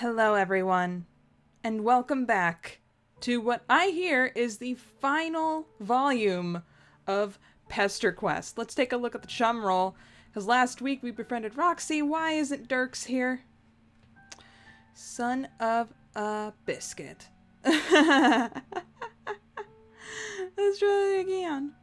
Hello, everyone, and welcome back to what I hear is the final volume of Pesterquest. Let's take a look at the chum roll, because last week we befriended Roxy. Why isn't Dirks here? Son of a biscuit. Let's try it again.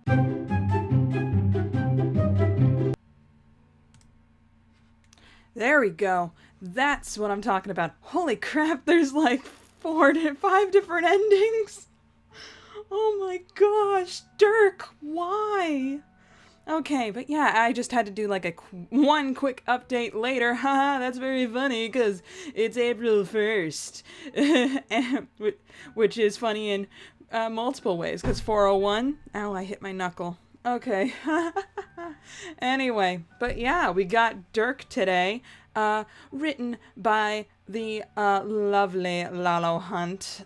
There we go. That's what I'm talking about. Holy crap, there's like 5 different endings. Oh my gosh, Dirk, why? Okay, but yeah, I just had to do like one quick update later. Haha, that's very funny because it's April 1st. Which is funny in multiple ways because 401. Ow, I hit my knuckle. Okay. Anyway, but yeah, we got Dirk today, written by the lovely Lalo Hunt.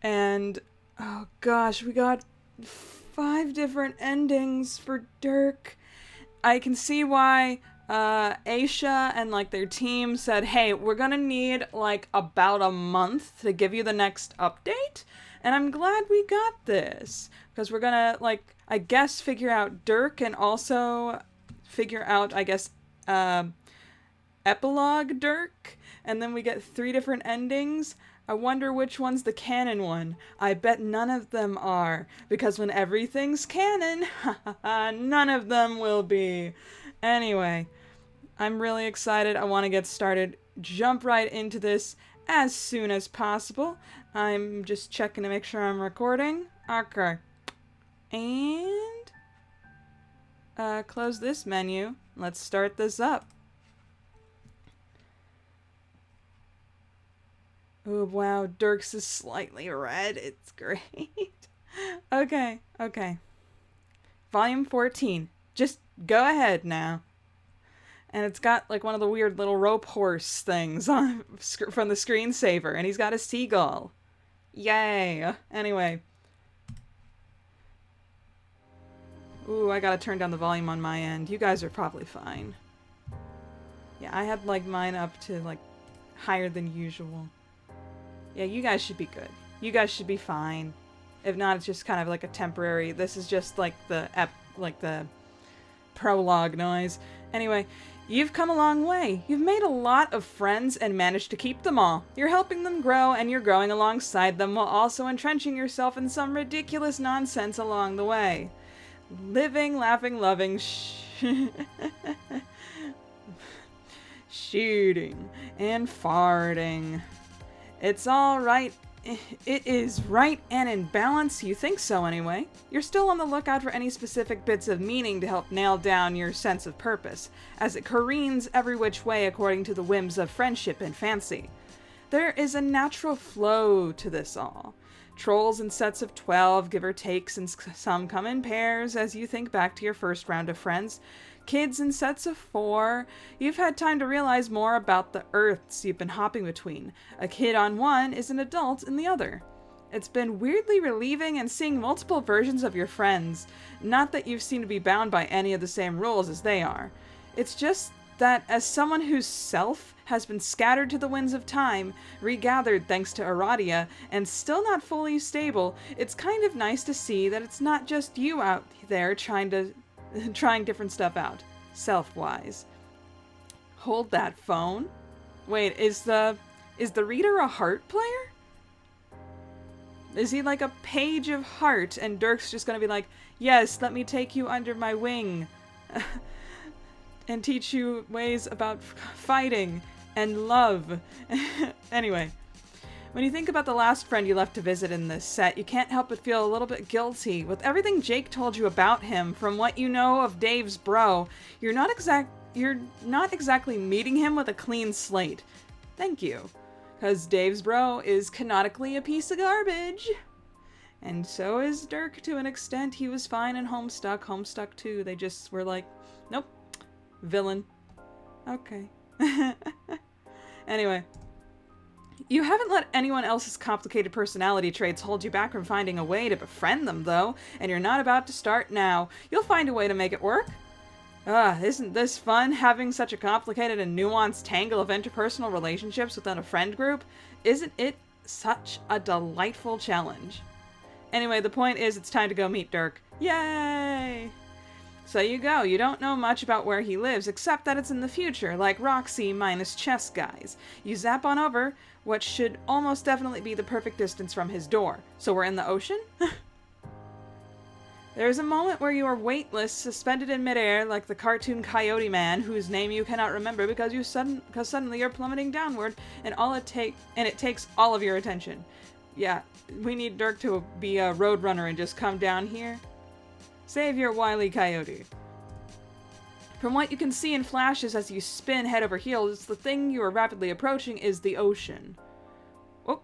And, oh gosh, we got 5 different endings for Dirk. I can see why Aisha and like their team said, hey, we're gonna need like about a month to give you the next update. And I'm glad we got this, because we're gonna, like, I guess figure out Dirk and also figure out, I guess, epilogue Dirk, and then we get 3 different endings. I wonder which one's the canon one. I bet none of them are, because when everything's canon, none of them will be. Anyway, I'm really excited. I want to get started. Jump right into this as soon as possible. I'm just checking to make sure I'm recording. Okay. And close this menu. Let's start this up. Oh, wow. Dirks is slightly red. It's great. Okay. Volume 14. Just go ahead now. And it's got like one of the weird little rope horse things on from the screensaver. And he's got a seagull. Yay. Anyway. Ooh, I gotta turn down the volume on my end. You guys are probably fine. Yeah, I had like mine up to like higher than usual. Yeah, you guys should be good. You guys should be fine. If not, it's just kind of like a temporary. This is just like the prologue noise. Anyway, you've come a long way. You've made a lot of friends and managed to keep them all. You're helping them grow, and you're growing alongside them while also entrenching yourself in some ridiculous nonsense along the way. Living, laughing, loving, shooting, and farting. It's all right. It is right and in balance. You think so anyway. You're still on the lookout for any specific bits of meaning to help nail down your sense of purpose, as it careens every which way according to the whims of friendship and fancy. There is a natural flow to this all. Trolls in sets of 12, give or take, since some come in pairs as you think back to your first round of friends. Kids in sets of 4. You've had time to realize more about the Earths you've been hopping between. A kid on one is an adult in the other. It's been weirdly relieving and seeing multiple versions of your friends. Not that you've seemed to be bound by any of the same rules as they are. It's just that as someone whose self has been scattered to the winds of time, regathered thanks to Aradia, and still not fully stable, it's kind of nice to see that it's not just you out there trying different stuff out, self-wise. Hold that phone. Wait, is the reader a heart player? Is he like a page of heart, and Dirk's just gonna be like, yes, let me take you under my wing, and teach you ways about fighting and love. Anyway, when you think about the last friend you left to visit in this set, you can't help but feel a little bit guilty. With everything Jake told you about him, from what you know of Dave's bro, you're not exactly meeting him with a clean slate. Thank you. Because Dave's bro is canonically a piece of garbage. And so is Dirk to an extent. He was fine in Homestuck too. They just were like, nope, villain. Okay. Anyway. You haven't let anyone else's complicated personality traits hold you back from finding a way to befriend them, though, and you're not about to start now. You'll find a way to make it work. Isn't this fun, having such a complicated and nuanced tangle of interpersonal relationships within a friend group? Isn't it such a delightful challenge? Anyway, the point is it's time to go meet Dirk. Yay! So you go. You don't know much about where he lives, except that it's in the future, like Roxy minus chess guys. You zap on over what should almost definitely be the perfect distance from his door. So we're in the ocean? There's a moment where you are weightless, suspended in midair like the cartoon Coyote Man, whose name you cannot remember because suddenly you're plummeting downward, and it takes all of your attention. Yeah, we need Dirk to be a roadrunner and just come down here. Save your wily coyote. From what you can see in flashes as you spin head over heels, the thing you are rapidly approaching is the ocean. Oh,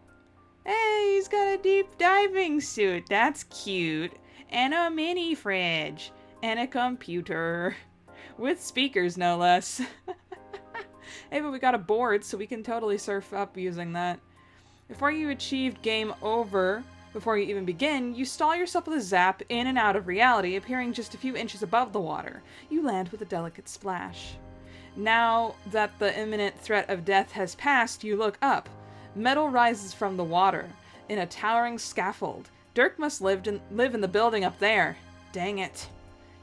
hey, he's got a deep diving suit. That's cute. And a mini fridge. And a computer. With speakers, no less. Hey, but we got a board, so we can totally surf up using that. Before you achieved game over, before you even begin, you stall yourself with a zap in and out of reality, appearing just a few inches above the water. You land with a delicate splash. Now that the imminent threat of death has passed, you look up. Metal rises from the water in a towering scaffold. Dirk must live in the building up there. Dang it.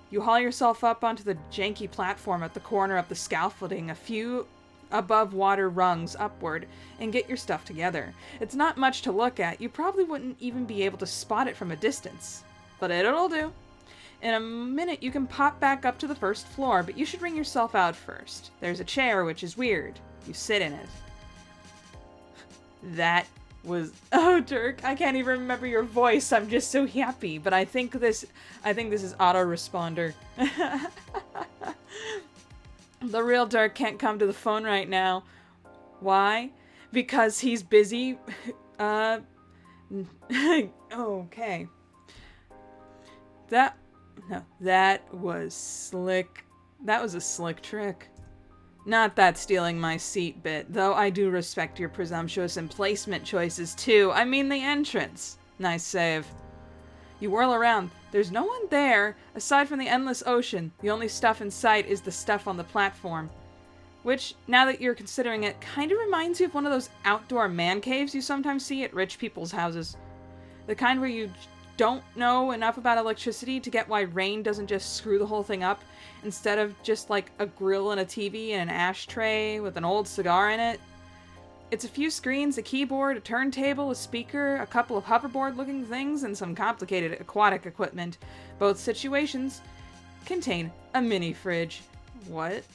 You haul yourself up onto the janky platform at the corner of the scaffolding, a few above water rungs upward, and get your stuff together. It's not much to look at. You probably wouldn't even be able to spot it from a distance. But it'll do. In a minute you can pop back up to the first floor, but you should wring yourself out first. There's a chair, which is weird. You sit in it. That was... Oh, Dirk, I can't even remember your voice. I'm just so happy. But I think this is autoresponder. The real Dirk can't come to the phone right now. Why? Because he's busy. Okay. That was slick. That was a slick trick. Not that stealing my seat bit, though I do respect your presumptuous emplacement choices too. I mean the entrance. Nice save. You whirl around. There's no one there, aside from the endless ocean. The only stuff in sight is the stuff on the platform. Which, now that you're considering it, kind of reminds you of one of those outdoor man caves you sometimes see at rich people's houses. The kind where you don't know enough about electricity to get why rain doesn't just screw the whole thing up, instead of just like a grill and a TV and an ashtray with an old cigar in it. It's a few screens, a keyboard, a turntable, a speaker, a couple of hoverboard-looking things, and some complicated aquatic equipment. Both situations contain a mini fridge. What?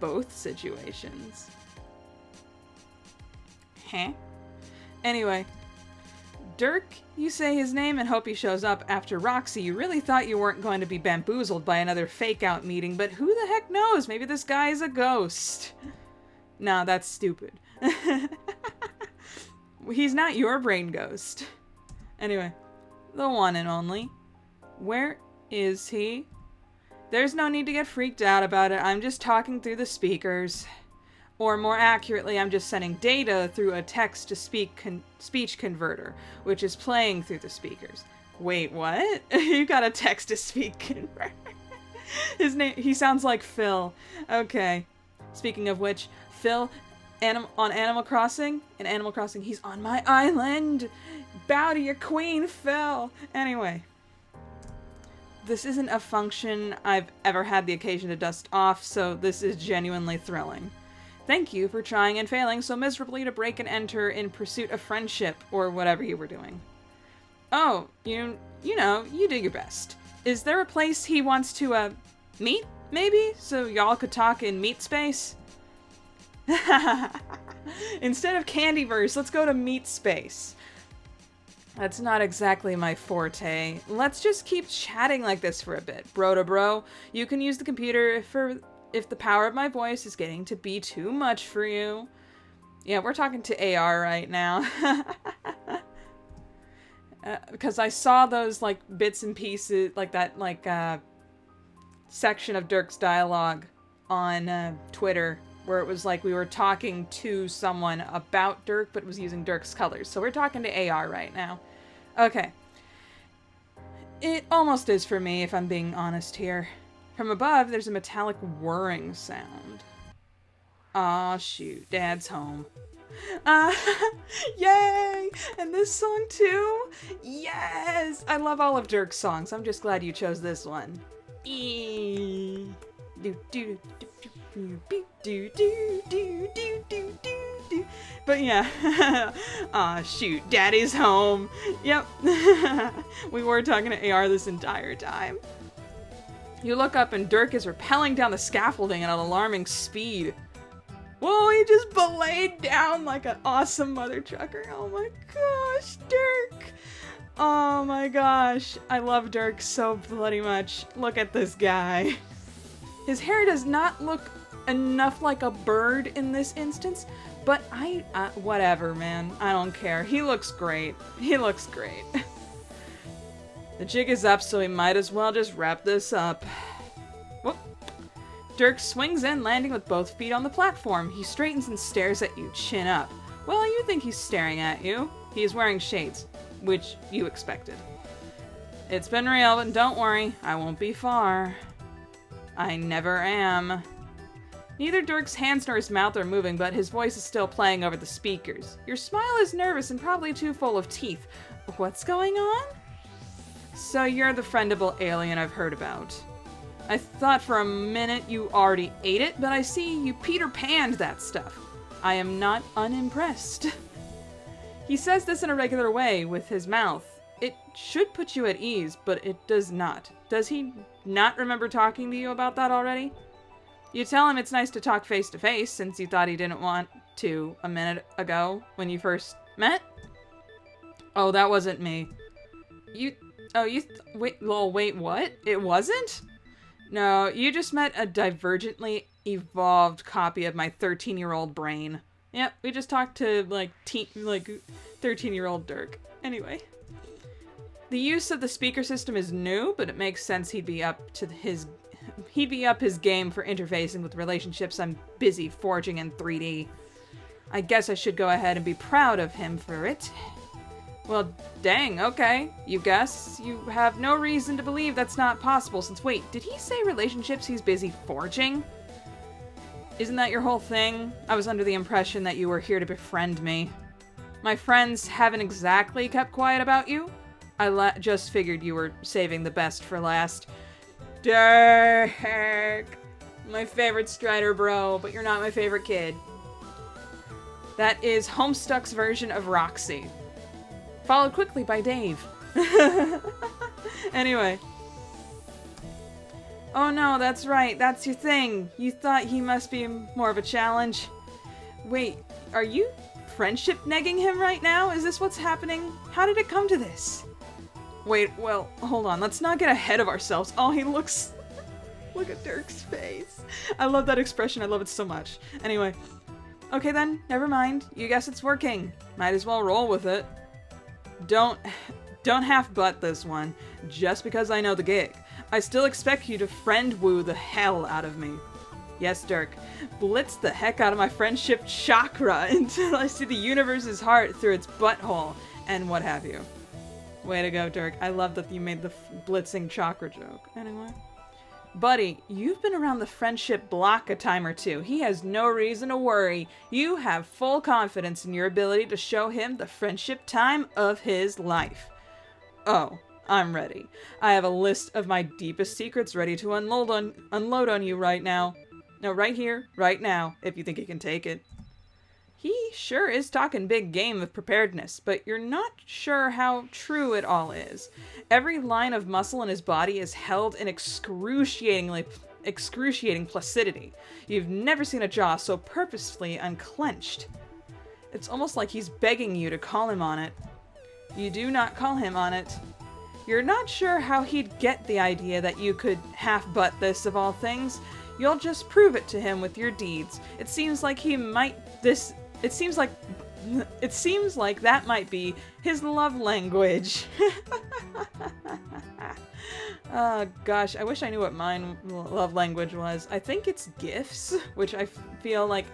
Both situations. Huh? Anyway. Dirk, you say his name and hope he shows up after Roxy. You really thought you weren't going to be bamboozled by another fake-out meeting, but who the heck knows? Maybe this guy is a ghost. Nah, that's stupid. He's not your brain ghost. Anyway, the one and only. Where is he? There's no need to get freaked out about it. I'm just talking through the speakers. Or more accurately, I'm just sending data through a text-to-speech converter, which is playing through the speakers. Wait, what? You got a text-to-speech converter. His name, he sounds like Phil. Okay. Speaking of which, Phil, on Animal Crossing, he's on my island. Bow to your queen, Phil. Anyway. This isn't a function I've ever had the occasion to dust off, so this is genuinely thrilling. Thank you for trying and failing so miserably to break and enter in pursuit of friendship, or whatever you were doing. Oh, you know, you do your best. Is there a place he wants to, meet, maybe? So y'all could talk in meat space? Instead of Candyverse, let's go to meat space. That's not exactly my forte. Let's just keep chatting like this for a bit. Bro to bro, you can use the computer if the power of my voice is getting to be too much for you. Yeah, we're talking to AR right now. Because I saw those, like, bits and pieces, like that, like, section of Dirk's dialogue on Twitter, where it was like we were talking to someone about Dirk, but was using Dirk's colors. So we're talking to AR right now. Okay. It almost is for me, if I'm being honest here. From above, there's a metallic whirring sound. Aw, shoot. Dad's home. Yay! And this song too? Yes! I love all of Dirk's songs. I'm just glad you chose this one. Do do do do do do do do do do do. But yeah. Aw, shoot. Daddy's home. Yep. We were talking to AR this entire time. You look up and Dirk is rappelling down the scaffolding at an alarming speed. Whoa, he just belayed down like an awesome mother trucker. Oh my gosh, Dirk. Oh my gosh. I love Dirk so bloody much. Look at this guy. His hair does not look enough like a bird in this instance, but whatever, man. I don't care. He looks great. He looks great. The jig is up, so we might as well just wrap this up. Whoop. Dirk swings in, landing with both feet on the platform. He straightens and stares at you, chin up. Well, you think he's staring at you. He's wearing shades, which you expected. It's been real, but don't worry, I won't be far. I never am. Neither Dirk's hands nor his mouth are moving, but his voice is still playing over the speakers. Your smile is nervous and probably too full of teeth. What's going on? So you're the friendable alien I've heard about. I thought for a minute you already ate it, but I see you Peter Panned that stuff. I am not unimpressed. He says this in a regular way with his mouth. It should put you at ease, but it does not. Does he not remember talking to you about that already? You tell him it's nice to talk face to face since you thought he didn't want to a minute ago when you first met? Oh, that wasn't me. Wait, what? It wasn't? No, you just met a divergently evolved copy of my 13-year-old brain. Yep, we just talked to, 13-year-old Dirk. Anyway. The use of the speaker system is new, but it makes sense he'd be up his game for interfacing with relationships I'm busy forging in 3D. I guess I should go ahead and be proud of him for it. Well, dang, okay. You guess? You have no reason to believe that's not possible since, wait, did he say relationships he's busy forging? Isn't that your whole thing? I was under the impression that you were here to befriend me. My friends haven't exactly kept quiet about you. I just figured you were saving the best for last. Dirk! My favorite Strider bro, but you're not my favorite kid. That is Homestuck's version of Roxy. Followed quickly by Dave. Anyway. Oh no, that's right. That's your thing. You thought he must be more of a challenge. Wait, are you friendship negging him right now? Is this what's happening? How did it come to this? Wait, well, hold on. Let's not get ahead of ourselves. Oh, he looks... Look at Dirk's face. I love that expression. I love it so much. Anyway. Okay then, never mind. You guess it's working. Might as well roll with it. Don't half-butt this one, just because I know the gig. I still expect you to friend-woo the hell out of me. Yes, Dirk. Blitz the heck out of my friendship chakra until I see the universe's heart through its butthole, and what have you. Way to go, Dirk. I love that you made the blitzing chakra joke. Anyway. Buddy, you've been around the friendship block a time or two. He has no reason to worry. You have full confidence in your ability to show him the friendship time of his life. Oh, I'm ready. I have a list of my deepest secrets ready to unload on you right now. No, right here, right now, if you think you can take it. He sure is talking big game of preparedness, but you're not sure how true it all is. Every line of muscle in his body is held in excruciating placidity. You've never seen a jaw so purposefully unclenched. It's almost like he's begging you to call him on it. You do not call him on it. You're not sure how he'd get the idea that you could half-butt this of all things. You'll just prove it to him with your deeds. It seems like that might be his love language. Oh gosh, I wish I knew what mine love language was. I think it's gifts, which I feel like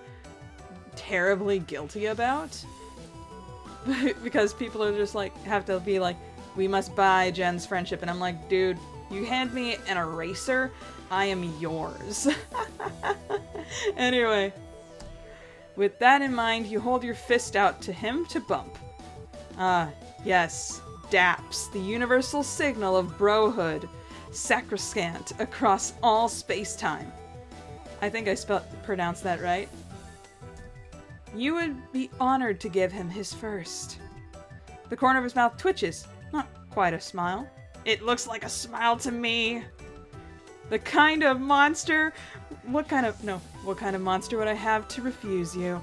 terribly guilty about. Because people are just like, have to be like, we must buy Jen's friendship, and I'm like, dude, You hand me an eraser, I am yours. Anyway, with that in mind, you hold your fist out to him to bump. Ah, yes, DAPS, the universal signal of brohood, sacrosanct across all space-time. I think I pronounced that right. You would be honored to give him his first. The corner of his mouth twitches, not quite a smile. It looks like a smile to me. The kind of monster... What kind of monster would I have to refuse you?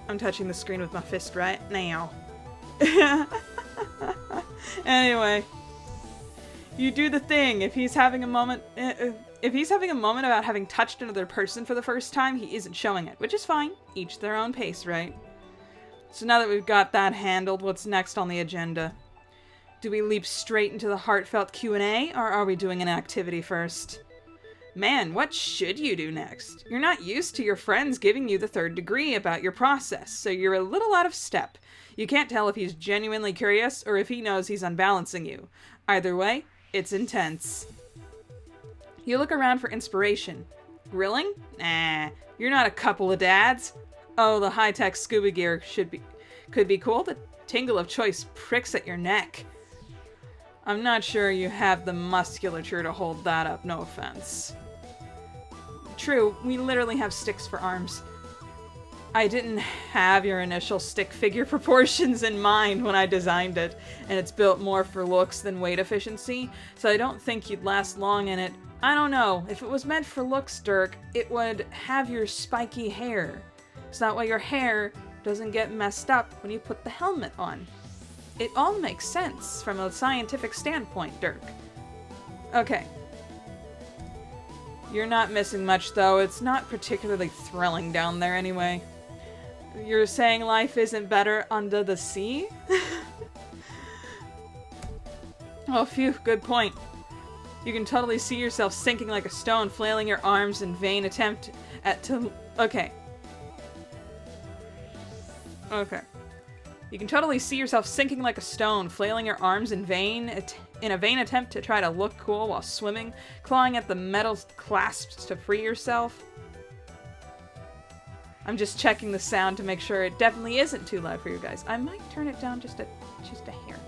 I'm touching the screen with my fist right now. Anyway. You do the thing. If he's having a moment... If he's having a moment about having touched another person for the first time, he isn't showing it. Which is fine. Each their own pace, right? So now that we've got that handled, what's next on the agenda? Do we leap straight into the heartfelt Q&A, or are we doing an activity first? Man, what should you do next? You're not used to your friends giving you the third degree about your process, so you're a little out of step. You can't tell if he's genuinely curious or if he knows he's unbalancing you. Either way, it's intense. You look around for inspiration. Grilling? Nah, you're not a couple of dads. Oh, the high-tech scuba gear could be cool. The tingle of choice pricks at your neck. I'm not sure you have the musculature to hold that up, no offense. True, we literally have sticks for arms. I didn't have your initial stick figure proportions in mind when I designed it, and it's built more for looks than weight efficiency, so I don't think you'd last long in it. I don't know, if it was meant for looks, Dirk, it would have your spiky hair, so that way your hair doesn't get messed up when you put the helmet on. It all makes sense from a scientific standpoint, Dirk. Okay. You're not missing much, though. It's not particularly thrilling down there anyway. You're saying life isn't better under the sea? Oh, phew, good point. You can totally see yourself sinking like a stone, flailing your arms in vain attempt to... Okay. Okay. You can totally see yourself sinking like a stone, flailing your arms in a vain attempt to try to look cool while swimming, clawing at the metal clasps to free yourself. I'm just checking the sound to make sure it definitely isn't too loud for you guys. I might turn it down just a hair.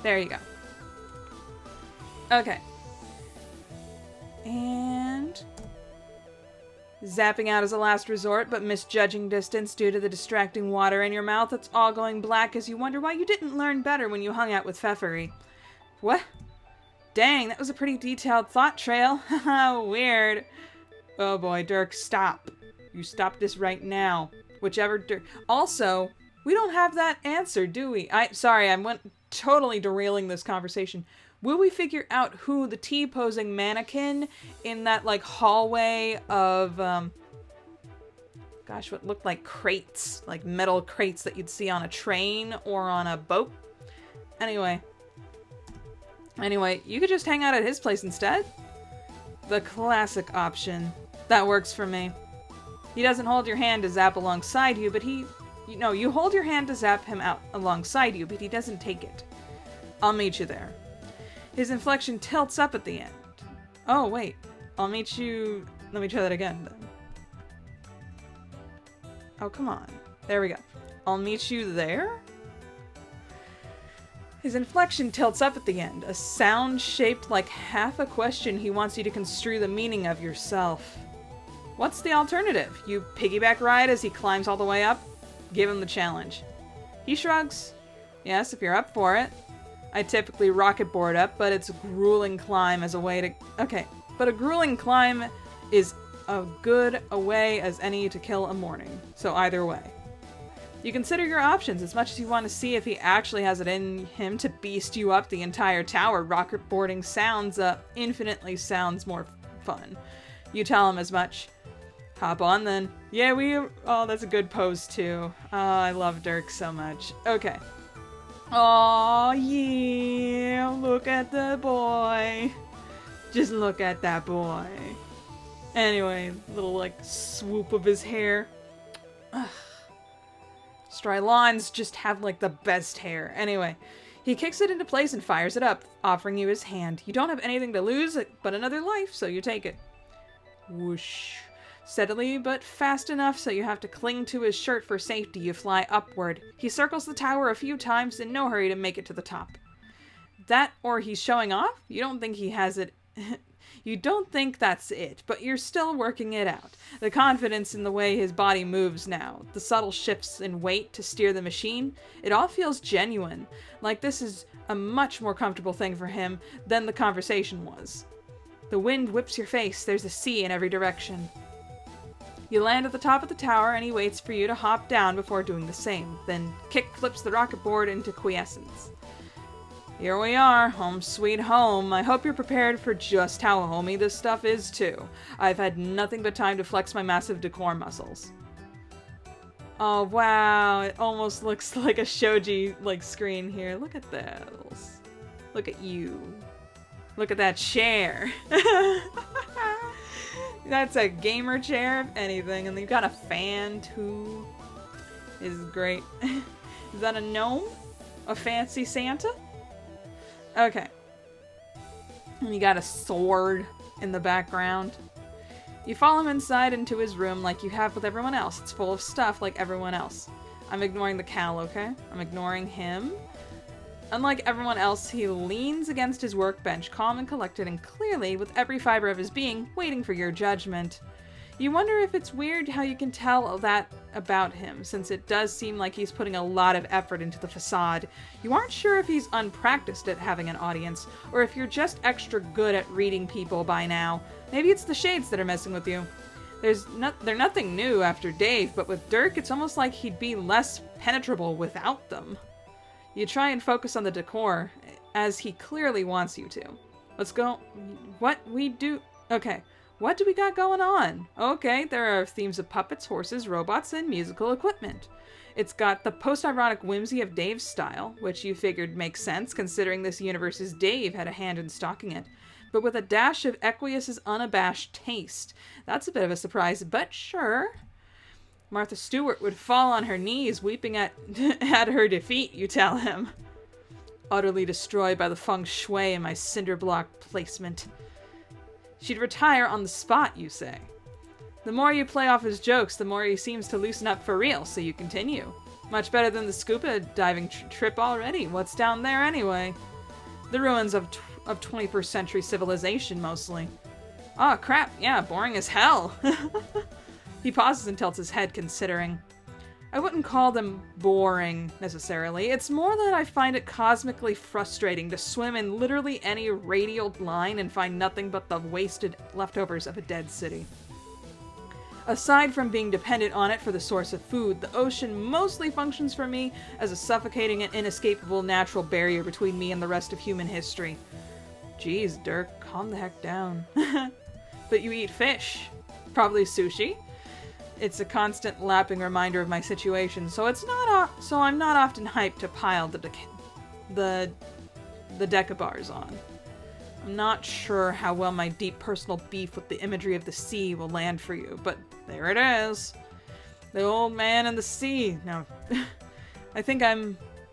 There you go. Okay. And... zapping out as a last resort, but misjudging distance due to the distracting water in your mouth. It's all going black as you wonder why you didn't learn better when you hung out with Pfeffery. What? Dang, that was a pretty detailed thought trail. Haha, weird. Oh boy, Dirk, stop. You stop this right now. Whichever Dirk... Also, we don't have that answer, do we? Sorry, I went totally derailing this conversation. Will we figure out who the T-posing mannequin in that, like, hallway of, gosh, what looked like crates, like metal crates that you'd see on a train or on a boat? Anyway, you could just hang out at his place instead. The classic option. That works for me. He doesn't hold your hand to zap alongside you, but you hold your hand to zap him out alongside you, but he doesn't take it. I'll meet you there. His inflection tilts up at the end. Oh, wait. I'll meet you... Let me try that again, then. Oh, come on. There we go. I'll meet you there? His inflection tilts up at the end, a sound shaped like half a question he wants you to construe the meaning of yourself. What's the alternative? You piggyback ride as he climbs all the way up? Give him the challenge. He shrugs. Yes, if you're up for it. I typically rocket board up, but it's a grueling climb as a way to... Okay, but a grueling climb is as good a way as any to kill a morning. So either way. You consider your options as much as you want to see if he actually has it in him to beast you up the entire tower. Rocket boarding infinitely sounds more fun. You tell him as much. Hop on then. Yeah, oh, that's a good pose too. Oh, I love Dirk so much. Okay. Oh yeah, look at the boy. Just look at that boy. Anyway, little like swoop of his hair. Ugh. Strylons just have like the best hair. Anyway, He kicks it into place and fires it up, offering you his hand. You don't have anything to lose but another life, so you take it. Whoosh. Steadily, but fast enough so you have to cling to his shirt for safety, you fly upward. He circles the tower a few times, in no hurry to make it to the top. That, or he's showing off? You don't think he has it... You don't think that's it, but you're still working it out. The confidence in the way his body moves now, the subtle shifts in weight to steer the machine, it all feels genuine, like this is a much more comfortable thing for him than the conversation was. The wind whips your face, there's a sea in every direction. You land at the top of the tower and he waits for you to hop down before doing the same, then kick flips the rocket board into quiescence. Here we are, home sweet home. I hope you're prepared for just how homey this stuff is, too. I've had nothing but time to flex my massive decor muscles. Oh, wow. It almost looks like a shoji, screen here. Look at those. Look at you. Look at that chair. That's a gamer chair, if anything. And you've got a fan, too. Is great. Is that a gnome? A fancy Santa? Okay. And you got a sword in the background. You follow him inside into his room like you have with everyone else. It's full of stuff like everyone else. I'm ignoring the cowl, okay? I'm ignoring him. Unlike everyone else, he leans against his workbench, calm and collected, and clearly, with every fiber of his being, waiting for your judgment. You wonder if it's weird how you can tell that about him, since it does seem like he's putting a lot of effort into the facade. You aren't sure if he's unpracticed at having an audience, or if you're just extra good at reading people by now. Maybe it's the shades that are messing with you. They're nothing new after Dave, but with Dirk, it's almost like he'd be less penetrable without them. You try and focus on the decor, as he clearly wants you to. Let's go. Okay. What do we got going on? Okay, there are themes of puppets, horses, robots, and musical equipment. It's got the post-ironic whimsy of Dave's style, which you figured makes sense considering this universe's Dave had a hand in stalking it, but with a dash of Equius's unabashed taste. That's a bit of a surprise, but sure. Martha Stewart would fall on her knees, weeping at her defeat, you tell him. Utterly destroyed by the feng shui in my cinder block placement. She'd retire on the spot, you say. The more you play off his jokes, the more he seems to loosen up for real, so you continue. Much better than the scuba diving trip already. What's down there anyway? The ruins of 21st century civilization, mostly. Oh, crap, yeah, boring as hell. He pauses and tilts his head, considering. I wouldn't call them boring, necessarily. It's more that I find it cosmically frustrating to swim in literally any radial line and find nothing but the wasted leftovers of a dead city. Aside from being dependent on it for the source of food, the ocean mostly functions for me as a suffocating and inescapable natural barrier between me and the rest of human history. Jeez, Dirk, calm the heck down. But you eat fish. Probably sushi. It's a constant lapping reminder of my situation, so I'm not often hyped to pile the decabars on. I'm not sure how well my deep personal beef with the imagery of the sea will land for you, but there it is. The old man and the sea. Now, I think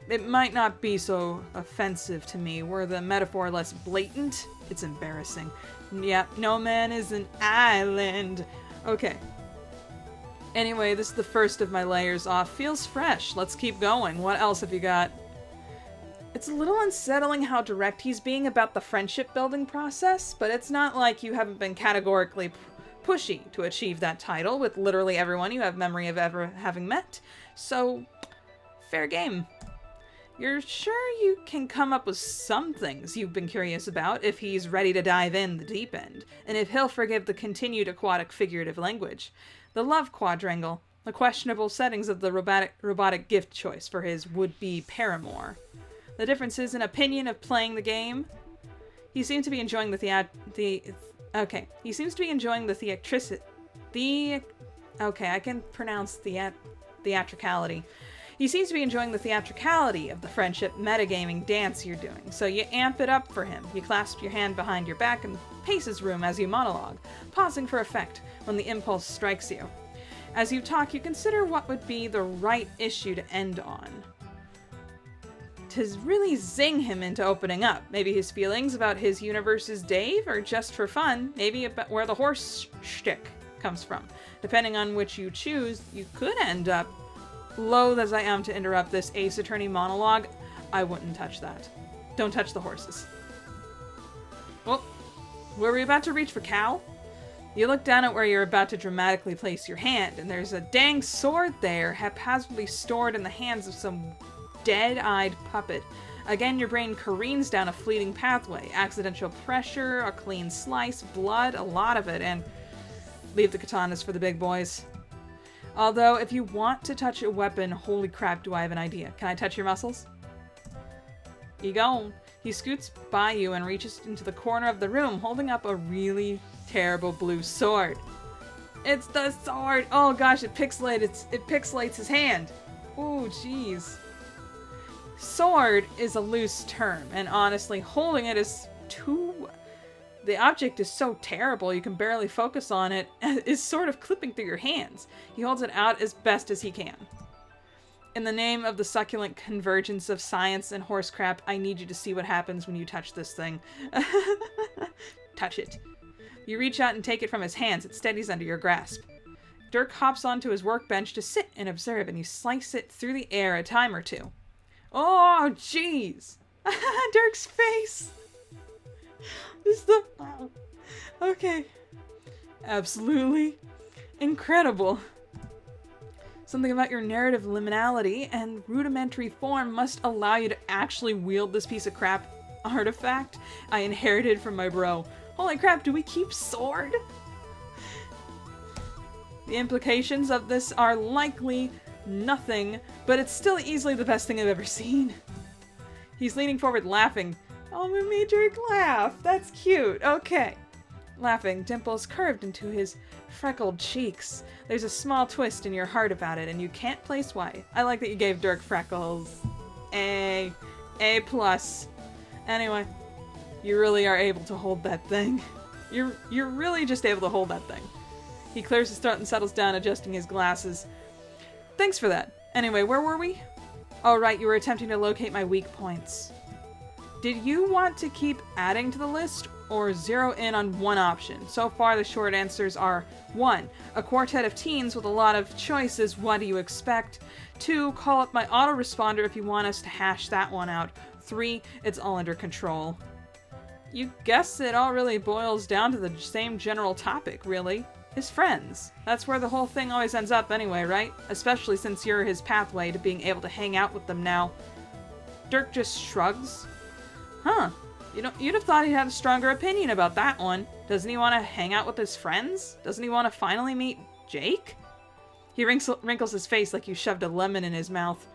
it might not be so offensive to me. Were the metaphor less blatant? It's embarrassing. Yeah, no man is an island. Okay. Anyway, this is the first of my layers off. Feels fresh. Let's keep going. What else have you got? It's a little unsettling how direct he's being about the friendship building process, but it's not like you haven't been categorically pushy to achieve that title with literally everyone you have memory of ever having met. So, fair game. You're sure you can come up with some things you've been curious about if he's ready to dive in the deep end, and if he'll forgive the continued aquatic figurative language. The love quadrangle, the questionable settings of the robotic gift choice for his would-be paramour. The differences in opinion of playing the game. He seems to be enjoying theatricality. He seems to be enjoying the theatricality of the friendship metagaming dance you're doing, so you amp it up for him. You clasp your hand behind your back and pace his room as you monologue, pausing for effect when the impulse strikes you. As you talk, you consider what would be the right issue to end on. to really zing him into opening up. Maybe his feelings about his universe's Dave, or just for fun, maybe about where the horse shtick comes from. Depending on which you choose, you could end up, loath as I am to interrupt this Ace Attorney monologue, I wouldn't touch that. Don't touch the horses. Well, were we about to reach for Cal? You look down at where you're about to dramatically place your hand, and there's a dang sword there, haphazardly stored in the hands of some dead-eyed puppet. Again, your brain careens down a fleeting pathway. Accidental pressure, a clean slice, blood, a lot of it, and leave the katanas for the big boys. Although, if you want to touch a weapon, holy crap, do I have an idea. Can I touch your muscles? You go. He scoots by you and reaches into the corner of the room, holding up a really terrible blue sword. It's the sword! Oh gosh, it pixelates his hand. Oh, jeez. Sword is a loose term, and honestly, holding it is too... The object is so terrible you can barely focus on it, is sort of clipping through your hands. He holds it out as best as he can. In the name of the succulent convergence of science and horse crap, I need you to see what happens when you touch this thing. Touch it. You reach out and take it from his hands. It steadies under your grasp. Dirk hops onto his workbench to sit and observe, and you slice it through the air a time or two. Oh, jeez! Dirk's face! Okay. Absolutely incredible. Something about your narrative liminality and rudimentary form must allow you to actually wield this piece of crap artifact I inherited from my bro. Holy crap, do we keep sword? The implications of this are likely nothing, but it's still easily the best thing I've ever seen. He's leaning forward, laughing. Oh, we made Dirk laugh. That's cute. Okay. Laughing, dimples curved into his freckled cheeks. There's a small twist in your heart about it, and you can't place why. I like that you gave Dirk freckles. A+. Anyway, you really are able to hold that thing. You're really just able to hold that thing. He clears his throat and settles down, adjusting his glasses. Thanks for that. Anyway, where were we? Oh, right, you were attempting to locate my weak points. Did you want to keep adding to the list, or zero in on one option? So far, the short answers are 1. A quartet of teens with a lot of choices, what do you expect? 2. Call up my autoresponder if you want us to hash that one out. 3. It's all under control. You guess it all really boils down to the same general topic, really. His friends. That's where the whole thing always ends up anyway, right? Especially since you're his pathway to being able to hang out with them now. Dirk just shrugs. Huh. You'd have thought he had a stronger opinion about that one. Doesn't he want to hang out with his friends? Doesn't he want to finally meet Jake? He wrinkles his face like you shoved a lemon in his mouth.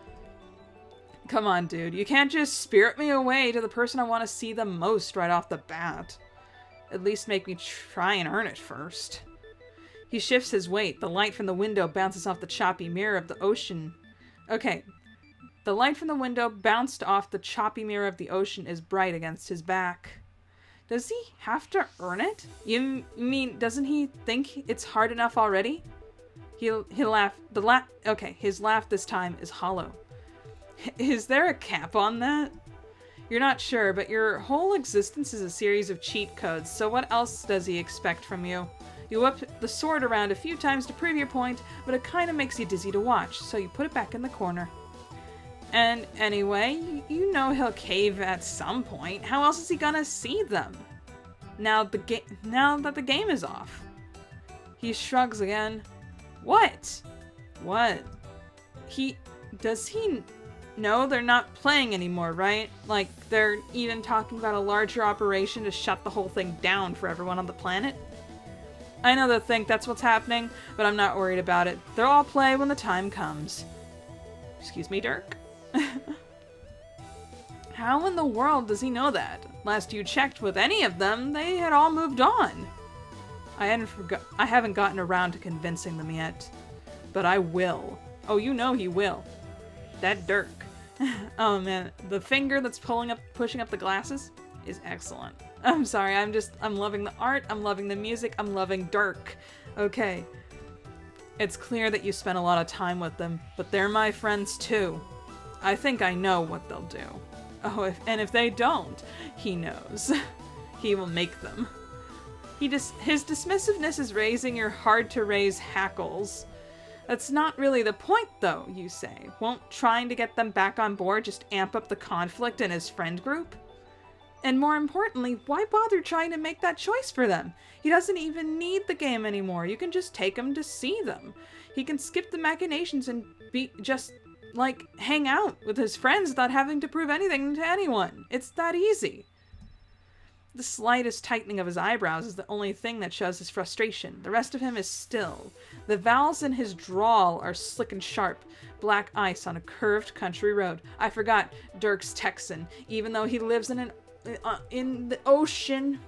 Come on, dude. You can't just spirit me away to the person I want to see the most right off the bat. At least make me try and earn it first. He shifts his weight. The light from the window bounces off the choppy mirror of the ocean. Okay. The light from the window bounced off the choppy mirror of the ocean is bright against his back. Does he have to earn it? You mean, doesn't he think it's hard enough already? He'll laugh. Okay, his laugh this time is hollow. Is there a cap on that? You're not sure, but your whole existence is a series of cheat codes, so what else does he expect from you? You whip the sword around a few times to prove your point, but it kind of makes you dizzy to watch, so you put it back in the corner. And anyway, you know he'll cave at some point. How else is he gonna see them? Now that the game is off. He shrugs again. What? What? Does he know they're not playing anymore, right? Like, they're even talking about a larger operation to shut the whole thing down for everyone on the planet? I know they'll think that's what's happening, but I'm not worried about it. They'll all play when the time comes. Excuse me, Dirk? How in the world does he know that? Last you checked with any of them, they had all moved on. I haven't gotten around to convincing them yet. But I will. Oh, you know he will. That Dirk. Oh man, the finger that's pushing up the glasses is excellent. I'm sorry, I'm loving the art, I'm loving the music, I'm loving Dirk. Okay. It's clear that you spent a lot of time with them, but they're my friends too. I think I know what they'll do. Oh, and if they don't, he knows. He will make them. His dismissiveness is raising your hard-to-raise hackles. That's not really the point, though, you say. Won't trying to get them back on board just amp up the conflict in his friend group? And more importantly, why bother trying to make that choice for them? He doesn't even need the game anymore. You can just take him to see them. He can skip the machinations and hang out with his friends without having to prove anything to anyone. It's that easy. The slightest tightening of his eyebrows is the only thing that shows his frustration. The rest of him is still. The vowels in his drawl are slick and sharp, black ice on a curved country road. I forgot, Dirk's Texan, even though he lives in the ocean.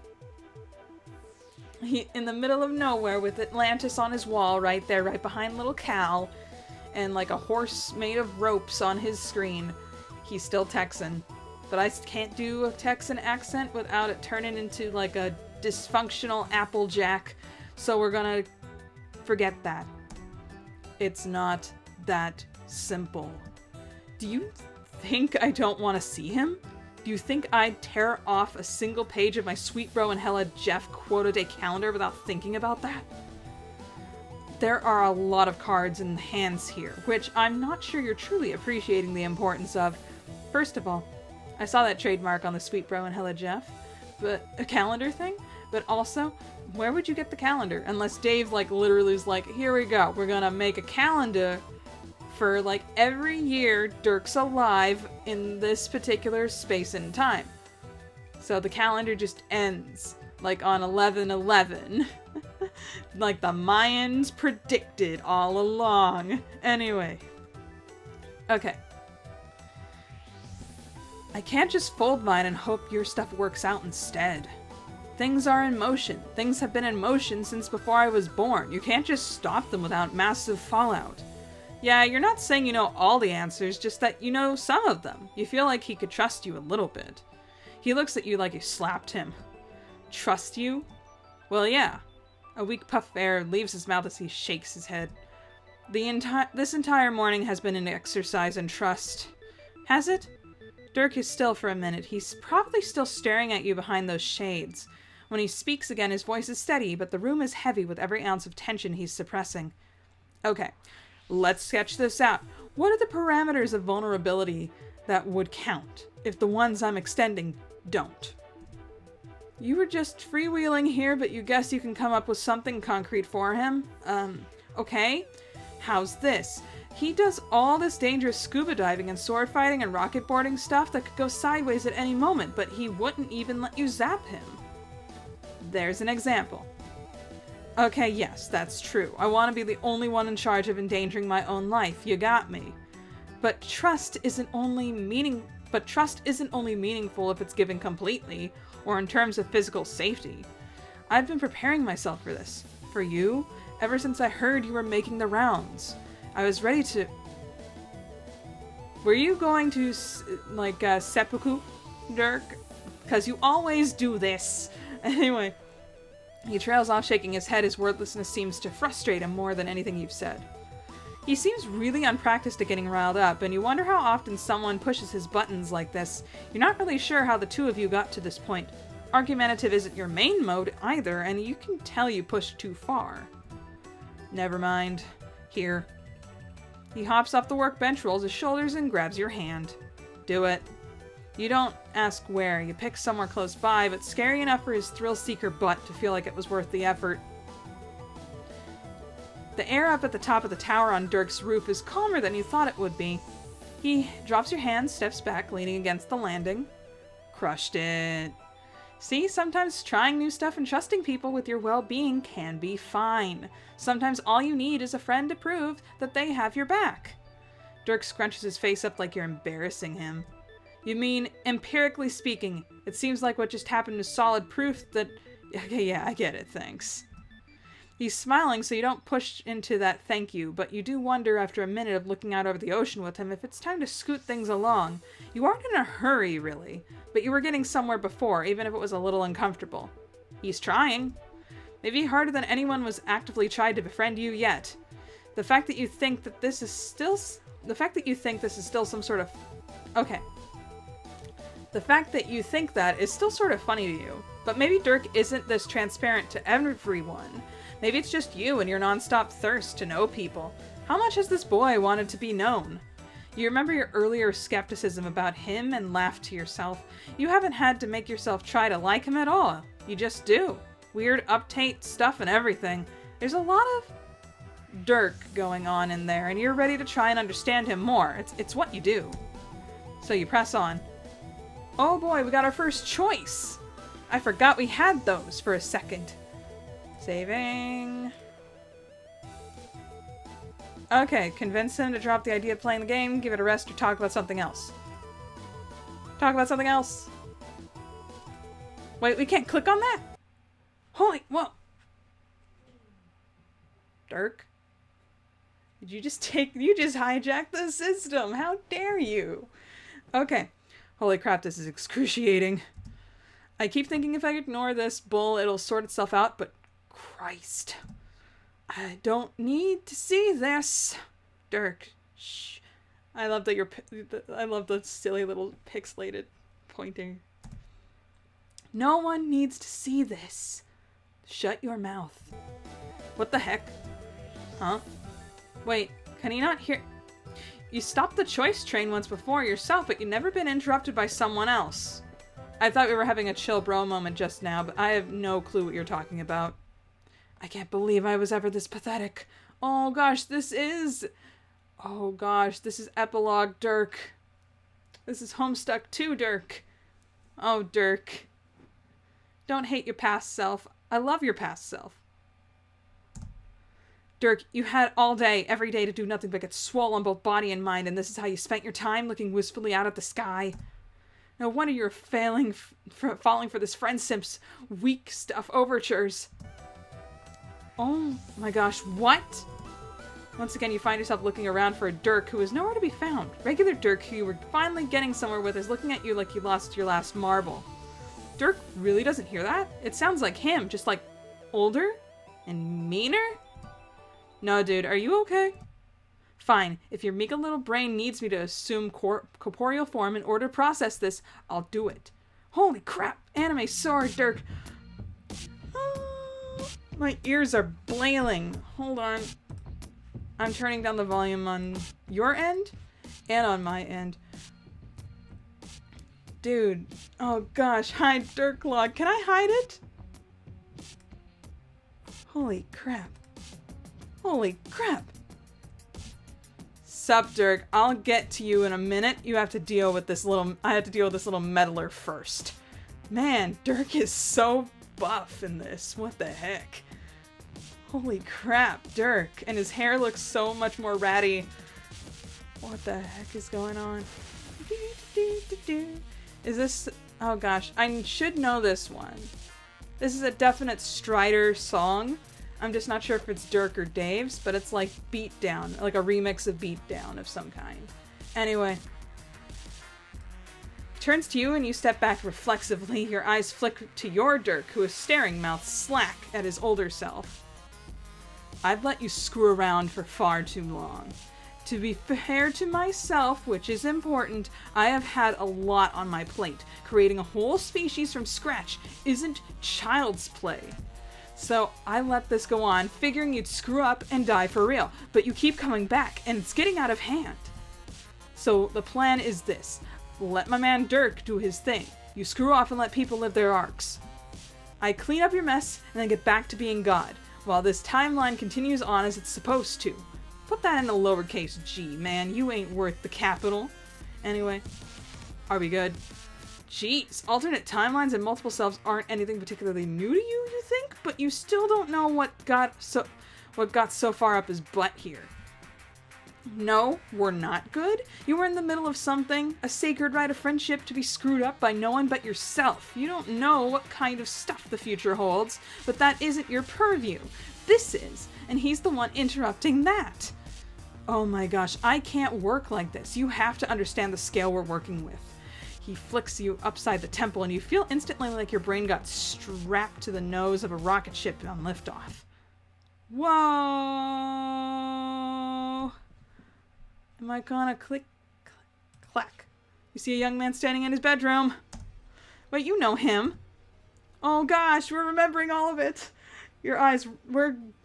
In the middle of nowhere with Atlantis on his wall right there, right behind little Cal, and like a horse made of ropes on his screen. He's still Texan. But I can't do a Texan accent without it turning into like a dysfunctional Applejack. So we're gonna forget that. It's not that simple. Do you think I don't want to see him? Do you think I'd tear off a single page of my Sweet Bro and Hella Jeff quota day calendar without thinking about that? There are a lot of cards in the hands here, which I'm not sure you're truly appreciating the importance of. First of all, I saw that trademark on the Sweet Bro and Hella Jeff, but a calendar thing? But also, where would you get the calendar? Unless Dave literally is like, here we go, we're gonna make a calendar for every year Dirk's alive in this particular space and time. So the calendar just ends on 11/11. Like the Mayans predicted all along. Anyway. Okay. I can't just fold mine and hope your stuff works out instead. Things are in motion. Things have been in motion since before I was born. You can't just stop them without massive fallout. Yeah, you're not saying you know all the answers, just that you know some of them. You feel like he could trust you a little bit. He looks at you like you slapped him. Trust you? Well, yeah. A weak puff of air leaves his mouth as he shakes his head. This entire morning has been an exercise in trust. Has it? Dirk is still for a minute. He's probably still staring at you behind those shades. When he speaks again, his voice is steady, but the room is heavy with every ounce of tension he's suppressing. Okay, let's sketch this out. What are the parameters of vulnerability that would count if the ones I'm extending don't? You were just freewheeling here, but you guess you can come up with something concrete for him? Okay. How's this? He does all this dangerous scuba diving and sword fighting and rocket boarding stuff that could go sideways at any moment, but he wouldn't even let you zap him. There's an example. Okay, yes, that's true. I want to be the only one in charge of endangering my own life. You got me. But trust isn't only meaningful if it's given completely, or in terms of physical safety. I've been preparing myself for this. For you, ever since I heard you were making the rounds. I was ready to... Were you going to, seppuku, Dirk? Because you always do this. Anyway, he trails off shaking his head. His wordlessness seems to frustrate him more than anything you've said. He seems really unpracticed at getting riled up, and you wonder how often someone pushes his buttons like this. You're not really sure how the two of you got to this point. Argumentative isn't your main mode either, and you can tell you pushed too far. Never mind. Here. He hops off the workbench, rolls his shoulders, and grabs your hand. Do it. You don't ask where. You pick somewhere close by, but scary enough for his thrill-seeker butt to feel like it was worth the effort. The air up at the top of the tower on Dirk's roof is calmer than you thought it would be. He drops your hand, steps back, leaning against the landing. Crushed it. See, sometimes trying new stuff and trusting people with your well-being can be fine. Sometimes all you need is a friend to prove that they have your back. Dirk scrunches his face up like you're embarrassing him. You mean, empirically speaking, it seems like what just happened is solid proof that... Okay, yeah, I get it, thanks. He's smiling so you don't push into that thank you, but you do wonder after a minute of looking out over the ocean with him if it's time to scoot things along. You aren't in a hurry, really, but you were getting somewhere before, even if it was a little uncomfortable. He's trying. Maybe harder than anyone was actively tried to befriend you yet. The fact that you think that this is still the fact that you think this is still some sort of... Okay. The fact that you think that is still sort of funny to you. But maybe Dirk isn't this transparent to everyone. Maybe it's just you and your nonstop thirst to know people. How much has this boy wanted to be known? You remember your earlier skepticism about him and laugh to yourself. You haven't had to make yourself try to like him at all. You just do. Weird uptight stuff and everything. There's a lot of Dirk going on in there, and you're ready to try and understand him more. It's what you do. So you press on. Oh boy, we got our first choice! I forgot we had those for a second. Saving. Okay, convince him to drop the idea of playing the game, give it a rest, or talk about something else. Talk about something else. Wait, we can't click on that? Holy, whoa. Dirk? Did you just hijacked the system? How dare you? Okay. Holy crap, this is excruciating. I keep thinking if I ignore this bull, it'll sort itself out, but Christ. I don't need to see this. Dirk, shh. I love that I love the silly little pixelated pointing. No one needs to see this. Shut your mouth. What the heck? Huh? Wait, can he not hear? You stopped the choice train once before yourself, but you've never been interrupted by someone else. I thought we were having a chill bro moment just now, but I have no clue what you're talking about. I can't believe I was ever this pathetic. Oh gosh, this is epilogue Dirk. This is Homestuck 2 Dirk. Oh, Dirk. Don't hate your past self. I love your past self. Dirk, you had all day, every day to do nothing but get swollen both body and mind, and this is how you spent your time, looking wistfully out at the sky. No wonder you're falling for this friend simp's weak stuff overtures. Oh my gosh, what? Once again, you find yourself looking around for a Dirk who is nowhere to be found. Regular Dirk, who you were finally getting somewhere with, is looking at you like you lost your last marble. Dirk really doesn't hear that? It sounds like him, just like older and meaner? No, dude, are you okay? Fine, if your meager little brain needs me to assume corporeal form in order to process this, I'll do it. Holy crap, anime sword, Dirk. My ears are blailing. Hold on. I'm turning down the volume on your end and on my end. Dude. Oh gosh. Hide Dirk log. Can I hide it? Holy crap. Holy crap. Sup, Dirk. I'll get to you in a minute. I have to deal with this little meddler first. Man, Dirk is so buff in this. What the heck? Holy crap, Dirk. And his hair looks so much more ratty. What the heck is going on? Is this... Oh gosh, I should know this one. This is a definite Strider song. I'm just not sure if it's Dirk or Dave's, but it's like Beatdown, like a remix of Beatdown of some kind. Anyway. Turns to you and you step back reflexively. Your eyes flick to your Dirk, who is staring mouth slack at his older self. I've let you screw around for far too long. To be fair to myself, which is important, I have had a lot on my plate. Creating a whole species from scratch isn't child's play. So I let this go on, figuring you'd screw up and die for real. But you keep coming back, and it's getting out of hand. So the plan is this. Let my man Dirk do his thing. You screw off and let people live their arcs. I clean up your mess, and then get back to being God, while this timeline continues on as it's supposed to. Put that in the lowercase g, man. You ain't worth the capital. Anyway, are we good? Jeez, alternate timelines and multiple selves aren't anything particularly new to you, you think? But you still don't know what got so far up his butt here. No, we're not good. You were in the middle of something, a sacred right of friendship to be screwed up by no one but yourself. You don't know what kind of stuff the future holds, but that isn't your purview. This is, and he's the one interrupting that. Oh my gosh, I can't work like this. You have to understand the scale we're working with. He flicks you upside the temple, and you feel instantly like your brain got strapped to the nose of a rocket ship on liftoff. 'Whoa! Am I gonna click, clack? You see a young man standing in his bedroom. Wait, you know him. Oh gosh, we're remembering all of it. Your eyes,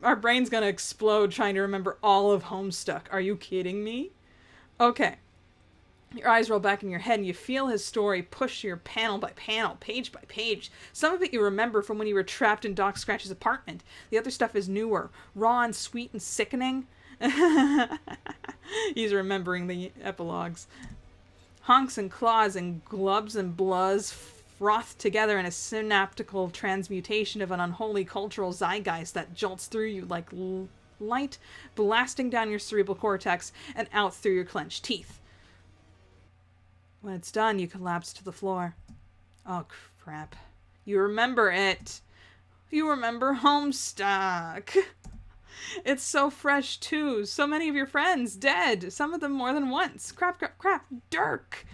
our brain's gonna explode trying to remember all of Homestuck. Are you kidding me? Okay. Your eyes roll back in your head and you feel his story push you panel by panel, page by page. Some of it you remember from when you were trapped in Doc Scratch's apartment. The other stuff is newer, raw and sweet and sickening. He's remembering the epilogues. Honks and claws and glubs and bluzz frothed together in a synaptical transmutation of an unholy cultural zeitgeist that jolts through you like light blasting down your cerebral cortex and out through your clenched teeth. When it's done, you collapse to the floor. Oh, crap. You remember it. You remember Homestuck. It's so fresh, too. So many of your friends dead. Some of them more than once. Crap, crap, crap. Dirk!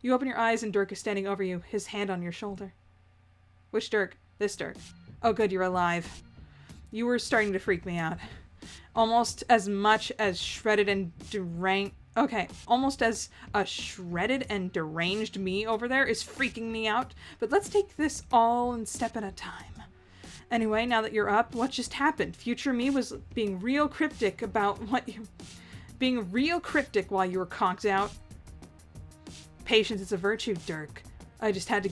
You open your eyes and Dirk is standing over you, his hand on your shoulder. Which Dirk? This Dirk. Oh, good, you're alive. You were starting to freak me out. Almost as much as shredded and deranged... Okay, almost as a shredded and deranged me over there is freaking me out. But let's take this all one step at a time. Anyway, now that you're up, what just happened? Future me was being real cryptic about what you... Being real cryptic while you were conked out. Patience is a virtue, Dirk. I just had to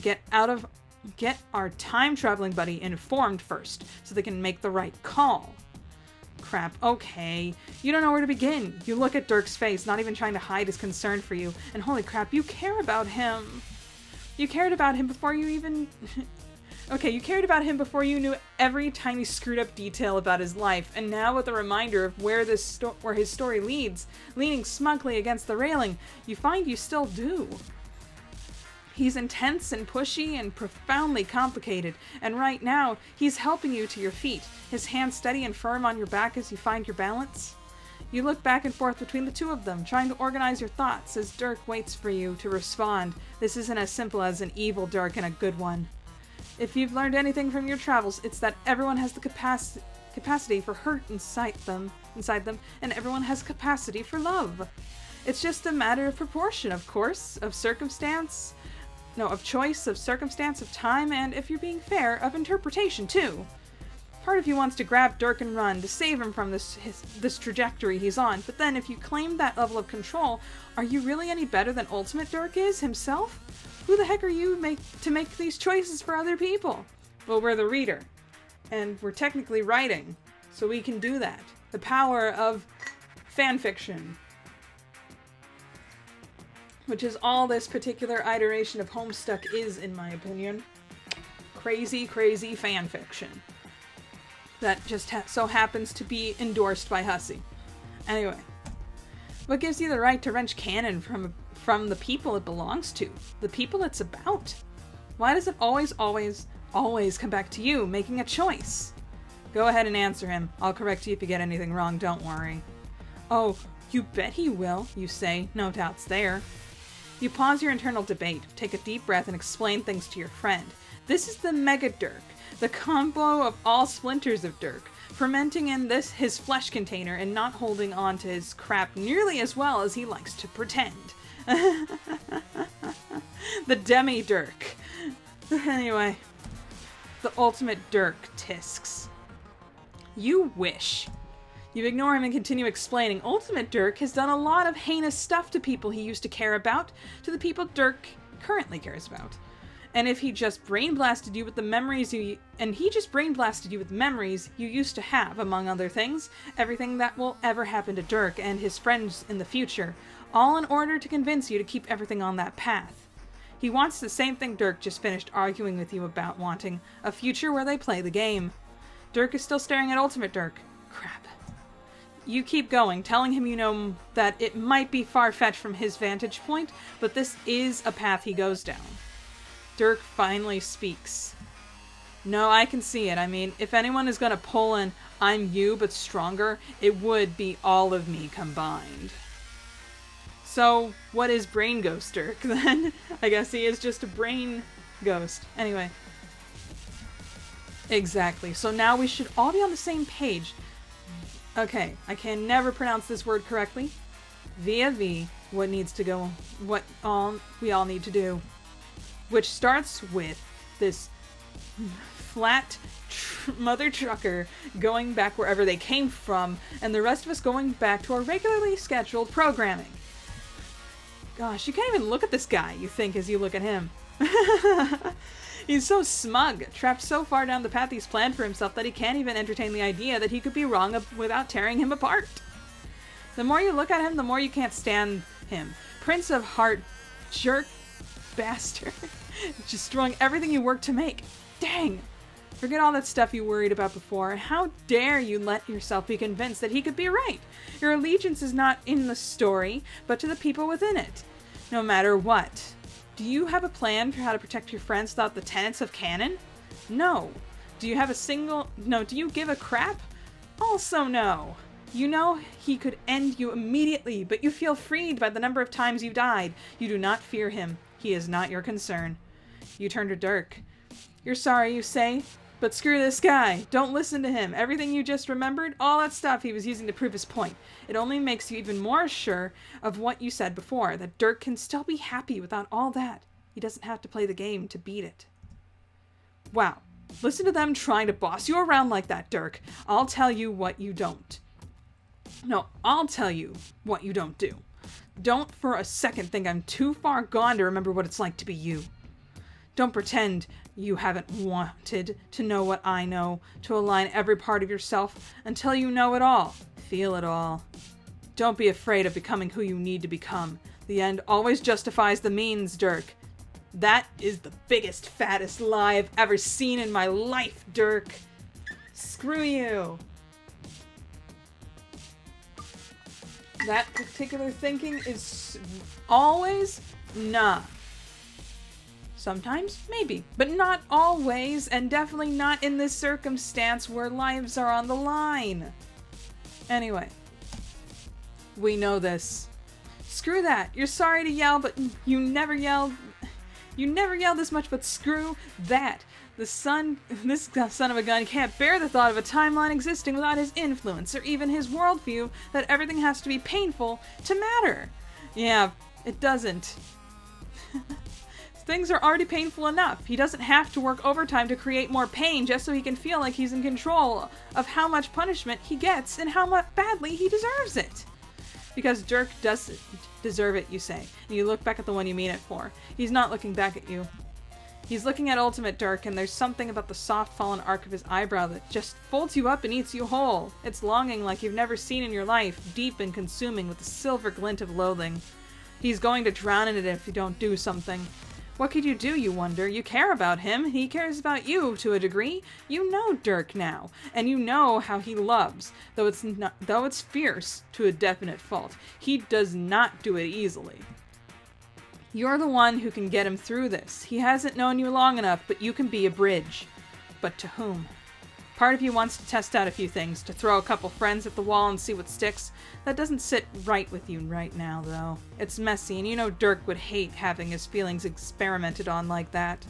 get our time-traveling buddy informed first, so they can make the right call. Crap, okay. You don't know where to begin. You look at Dirk's face, not even trying to hide his concern for you, and holy crap, you care about him. You cared about him before you even... Okay, you cared about him before you knew every tiny screwed-up detail about his life, and now with a reminder of where his story leads, leaning smugly against the railing, you find you still do. He's intense and pushy and profoundly complicated, and right now, he's helping you to your feet, his hand steady and firm on your back as you find your balance. You look back and forth between the two of them, trying to organize your thoughts as Dirk waits for you to respond. This isn't as simple as an evil Dirk and a good one. If you've learned anything from your travels, it's that everyone has the capacity for hurt inside them, and everyone has capacity for love. It's just a matter of proportion, of course, of choice, of circumstance, of time, and, if you're being fair, of interpretation, too. Part of you wants to grab Dirk and run, to save him from this trajectory he's on, but then if you claim that level of control, are you really any better than Ultimate Dirk is, himself? Who the heck are you to make these choices for other people? Well, we're the reader, and we're technically writing, so we can do that. The power of fanfiction. Which is all this particular iteration of Homestuck is, in my opinion. Crazy, crazy fanfiction. That just so happens to be endorsed by Hussey. Anyway. What gives you the right to wrench canon from the people it belongs to? The people it's about? Why does it always come back to you, making a choice? Go ahead and answer him. I'll correct you if you get anything wrong, don't worry. Oh, you bet he will, you say. No doubts there. You pause your internal debate, take a deep breath, and explain things to your friend. This is the Mega Dirk, the combo of all splinters of Dirk, fermenting in his flesh container and not holding on to his crap nearly as well as he likes to pretend. The Demi-Dirk. Anyway, the ultimate Dirk tisks. You wish. You ignore him and continue explaining. Ultimate Dirk has done a lot of heinous stuff to people he used to care about, to the people Dirk currently cares about. And if he just brain blasted you with the memories you used to have, among other things, everything that will ever happen to Dirk and his friends in the future, all in order to convince you to keep everything on that path. He wants the same thing Dirk just finished arguing with you about wanting, a future where they play the game. Dirk is still staring at Ultimate Dirk. Crap. You keep going, telling him you know that it might be far-fetched from his vantage point, but this is a path he goes down. Dirk finally speaks. No, I can see it. I mean, if anyone is going to pull an I'm you but stronger, it would be all of me combined. So, what is Brain Ghost Dirk then? I guess he is just a brain ghost. Anyway. Exactly. So now we should all be on the same page. Okay, I can never pronounce this word correctly. vis-a-vis what we all need to do. Which starts with this flat mother trucker going back wherever they came from, and the rest of us going back to our regularly scheduled programming. Gosh, you can't even look at this guy, you think, as you look at him. He's so smug, trapped so far down the path he's planned for himself that he can't even entertain the idea that he could be wrong without tearing him apart. The more you look at him, the more you can't stand him. Prince of Heart, jerk bastard. Destroying everything you worked to make. Dang! Forget all that stuff you worried about before. How dare you let yourself be convinced that he could be right? Your allegiance is not in the story, but to the people within it. No matter what. Do you have a plan for how to protect your friends without the tenets of canon? No. Do you give a crap? Also no. You know he could end you immediately, but you feel freed by the number of times you died. You do not fear him. He is not your concern. You turn to Dirk. You're sorry, you say? But screw this guy. Don't listen to him. Everything you just remembered, all that stuff he was using to prove his point. It only makes you even more sure of what you said before, that Dirk can still be happy without all that. He doesn't have to play the game to beat it. Wow. Listen to them trying to boss you around like that, Dirk. I'll tell you what you don't. No, I'll tell you what you don't do. Don't for a second think I'm too far gone to remember what it's like to be you. Don't pretend you haven't wanted to know what I know, to align every part of yourself until you know it all, feel it all. Don't be afraid of becoming who you need to become. The end always justifies the means, Dirk. That is the biggest, fattest lie I've ever seen in my life, Dirk. Screw you. That particular thinking is always nah. Sometimes, maybe, but not always, and definitely not in this circumstance where lives are on the line. Anyway, we know this. Screw that. You're sorry to yell, but you never yelled this much, but screw that. This son of a gun can't bear the thought of a timeline existing without his influence, or even his worldview that everything has to be painful to matter. Yeah, it doesn't. Things are already painful enough. He doesn't have to work overtime to create more pain just so he can feel like he's in control of how much punishment he gets and how much badly he deserves it. Because Dirk doesn't deserve it, you say, and you look back at the one you mean it for. He's not looking back at you. He's looking at Ultimate Dirk, and there's something about the soft fallen arc of his eyebrow that just folds you up and eats you whole. It's longing like you've never seen in your life, deep and consuming with a silver glint of loathing. He's going to drown in it if you don't do something. What could you do, you wonder? You care about him. He cares about you to a degree. You know Dirk now, and you know how he loves, though it's fierce to a definite fault. He does not do it easily. You're the one who can get him through this. He hasn't known you long enough, but you can be a bridge. But to whom? Part of you wants to test out a few things, to throw a couple friends at the wall and see what sticks. That doesn't sit right with you right now, though. It's messy, and you know Dirk would hate having his feelings experimented on like that.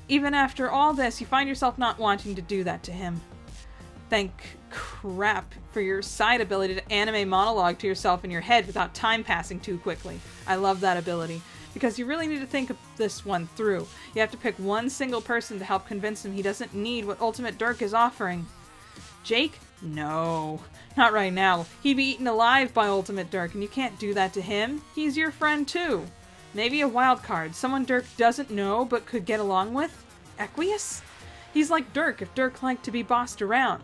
Even after all this, you find yourself not wanting to do that to him. Thank crap for your side ability to anime monologue to yourself in your head without time passing too quickly. I love that ability. Because you really need to think of this one through. You have to pick one single person to help convince him he doesn't need what Ultimate Dirk is offering. Jake? No. Not right now. He'd be eaten alive by Ultimate Dirk, and you can't do that to him. He's your friend too. Maybe a wild card. Someone Dirk doesn't know but could get along with? Equius? He's like Dirk if Dirk liked to be bossed around.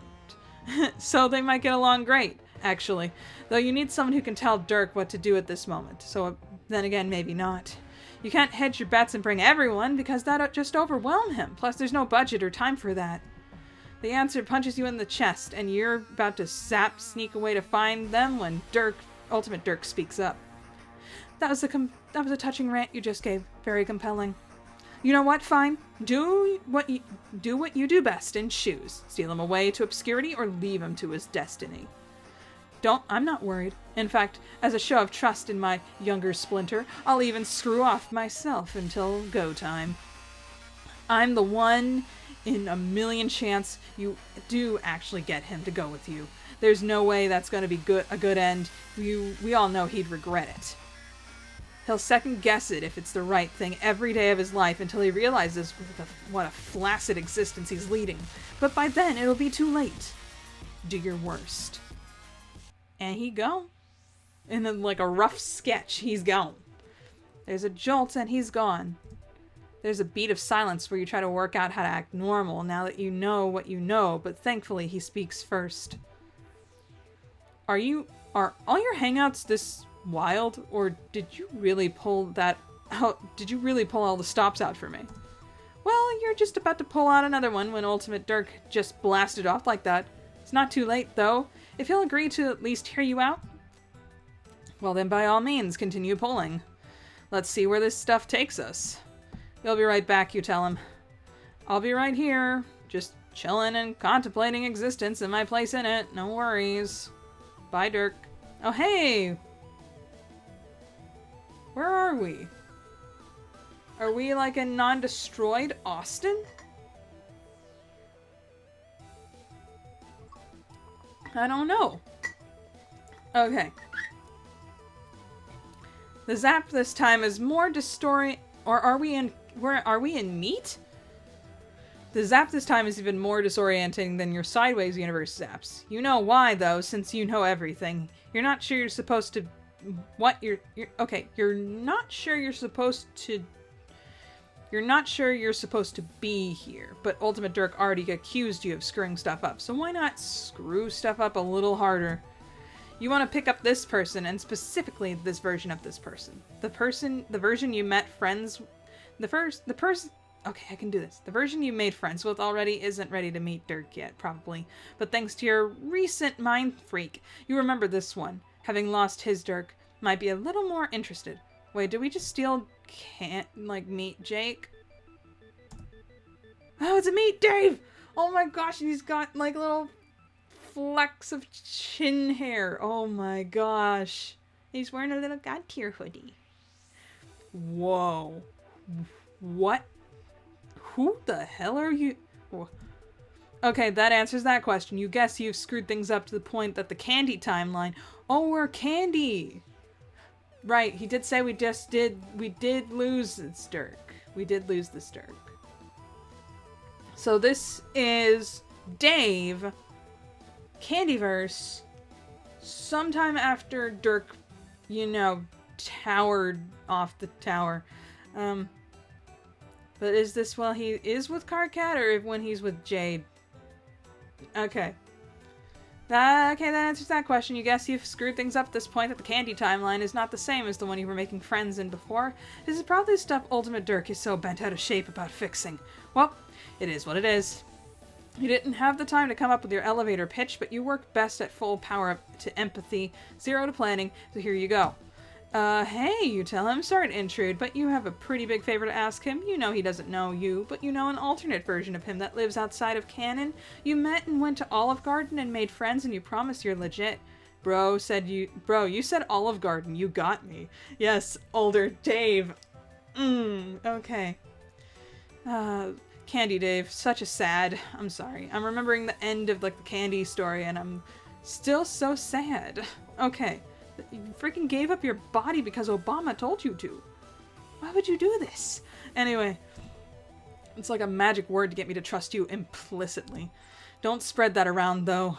So they might get along great, actually. Though you need someone who can tell Dirk what to do at this moment. So then again, maybe not. You can't hedge your bets and bring everyone, because that'd just overwhelm him. Plus, there's no budget or time for that. The answer punches you in the chest, and you're about to sneak away to find them when Ultimate Dirk speaks up. That was a touching rant you just gave. Very compelling. You know what? Fine. Do what you do best and choose. Steal him away to obscurity or leave him to his destiny. I'm not worried. In fact, as a show of trust in my younger splinter, I'll even screw off myself until go time. I'm the one in a million chance you do actually get him to go with you. There's no way that's going to be a good end. We all know he'd regret it. He'll second guess it if it's the right thing every day of his life until he realizes what a flaccid existence he's leading. But by then, it'll be too late. Do your worst. And he gone. And then like a rough sketch, he's gone. There's a jolt and he's gone. There's a beat of silence where you try to work out how to act normal now that you know what you know, but thankfully he speaks first. Are all your hangouts this wild, or did you really pull that out? Did you really pull all the stops out for me? Well, you're just about to pull out another one when Ultimate Dirk just blasted off like that. It's not too late, though. If he'll agree to at least hear you out, well then by all means, continue pulling. Let's see where this stuff takes us. You'll be right back, you tell him. I'll be right here, just chilling and contemplating existence and my place in it. No worries. Bye, Dirk. Oh, hey! Where are we? Are we like in non-destroyed Austin? I don't know. Okay. The zap this time is more distorting, or are we in meat? The zap this time is even more disorienting than your sideways universe zaps. You know why though, since you know everything. You're not sure you're supposed to You're not sure you're supposed to be here, but Ultimate Dirk already accused you of screwing stuff up, so why not screw stuff up a little harder? You want to pick up this person, and specifically this version of this person. The version you met friends... Okay, I can do this. The version you made friends with already isn't ready to meet Dirk yet, probably. But thanks to your recent mind freak, you remember this one. Having lost his Dirk, might be a little more interested. Wait, did we just steal meet Jake? Oh, it's a meet Dave! Oh my gosh, and he's got like little flecks of chin hair. Oh my gosh. He's wearing a little God tier hoodie. Whoa. What? Who the hell are you? Okay, that answers that question. You guess you've screwed things up to the point that the Candy timeline... Oh, we're Candy! Right, he did say we did lose this Dirk. We did lose this Dirk. So this is Dave, Candyverse, sometime after Dirk, towered off the tower. But is this while he is with Carcat or when he's with Jade? Okay. That answers that question. You guess you've screwed things up at this point that the Candy timeline is not the same as the one you were making friends in before. This is probably the stuff Ultimate Dirk is so bent out of shape about fixing. Well, it is what it is. You didn't have the time to come up with your elevator pitch, but you work best at full power up to empathy, 0 to planning, so here you go. Hey, you tell him. Sorry to intrude, but you have a pretty big favor to ask him. You know he doesn't know you, but you know an alternate version of him that lives outside of canon. You met and went to Olive Garden and made friends, and you promise you're legit. Bro, you said Olive Garden. You got me. Yes, older Dave. Okay. Candy Dave. Such a sad. I'm sorry. I'm remembering the end of, the Candy story, and I'm still so sad. Okay. You freaking gave up your body because Obama told you to. Why would you do this? Anyway, it's like a magic word to get me to trust you implicitly. Don't spread that around, though.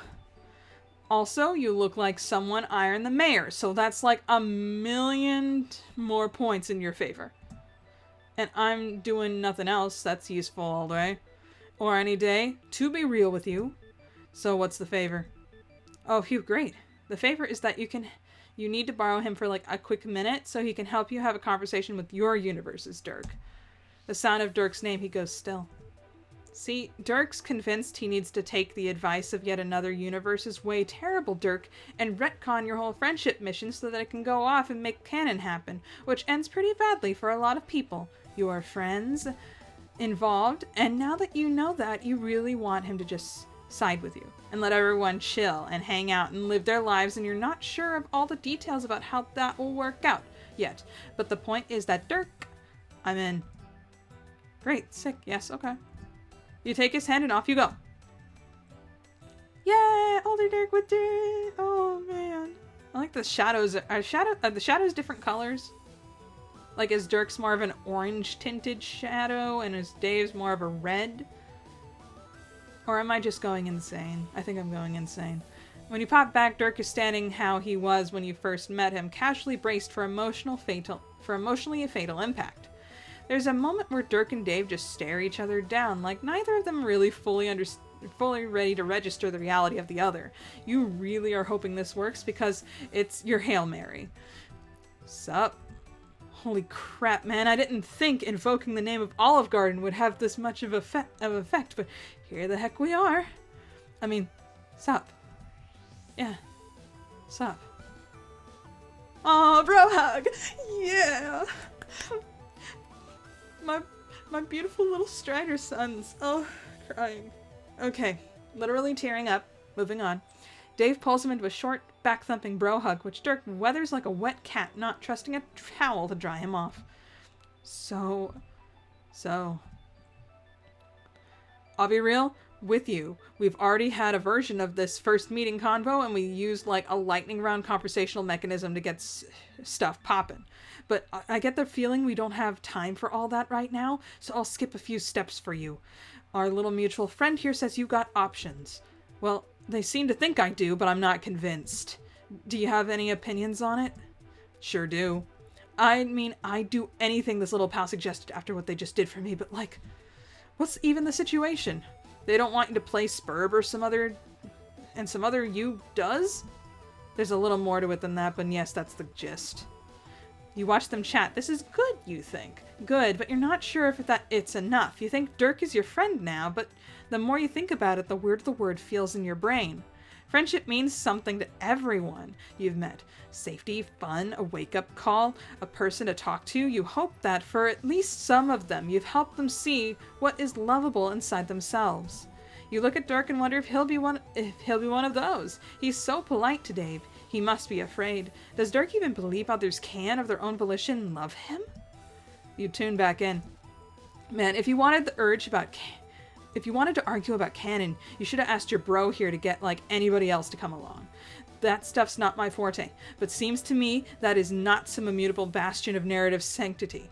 Also, you look like someone ironed the mayor, so that's like 1,000,000 more points in your favor. And I'm doing nothing else that's useful all day. Or any day, to be real with you. So what's the favor? Oh, phew, great. The favor is that you need to borrow him for a quick minute so he can help you have a conversation with your universe's Dirk. The sound of Dirk's name, he goes still. See, Dirk's convinced he needs to take the advice of yet another universe's way terrible Dirk and retcon your whole friendship mission so that it can go off and make canon happen, which ends pretty badly for a lot of people. Your friends involved, and now that you know that, you really want him to just side with you and let everyone chill and hang out and live their lives, and you're not sure of all the details about how that will work out yet. But the point is that Dirk, I'm in. Great, sick, yes, okay. You take his hand and off you go. Yeah, older Dirk with Dirk. Oh man, I like the shadows. Are the shadows different colors? Like, is Dirk's more of an orange tinted shadow and is Dave's more of a red? Or am I just going insane? I think I'm going insane. When you pop back, Dirk is standing how he was when you first met him, casually braced for emotionally a fatal impact. There's a moment where Dirk and Dave just stare each other down, like neither of them really fully ready to register the reality of the other. You really are hoping this works because it's your Hail Mary. Sup? Holy crap, man, I didn't think invoking the name of Olive Garden would have this much of effect, but here the heck we are. I mean, sup? Yeah, sup? Aw, bro hug! Yeah! My beautiful little Strider sons. Oh, crying. Okay, literally tearing up. Moving on. Dave pulls him into a short, back-thumping bro hug, which Dirk weathers like a wet cat, not trusting a towel to dry him off. So. I'll be real with you. We've already had a version of this first meeting convo, and we used like a lightning round conversational mechanism to get stuff popping. But I get the feeling we don't have time for all that right now, so I'll skip a few steps for you. Our little mutual friend here says you got options. Well, they seem to think I do, but I'm not convinced. Do you have any opinions on it? Sure do. I mean, I'd do anything this little pal suggested after what they just did for me, but like, what's even the situation? They don't want you to play Spurb or some other you does? There's a little more to it than that, but yes, that's the gist. You watch them chat. This is good, you think. Good, but you're not sure if it's enough. You think Dirk is your friend now, but the more you think about it, the weirder the word feels in your brain. Friendship means something to everyone you've met. Safety, fun, a wake-up call, a person to talk to. You hope that for at least some of them, you've helped them see what is lovable inside themselves. You look at Dirk and wonder if he'll be one of those. He's so polite to Dave. He must be afraid. Does Dirk even believe others can, of their own volition, love him? You tune back in. Man, if you wanted to argue about canon, you should have asked your bro here to get, like, anybody else to come along. That stuff's not my forte, but seems to me that is not some immutable bastion of narrative sanctity.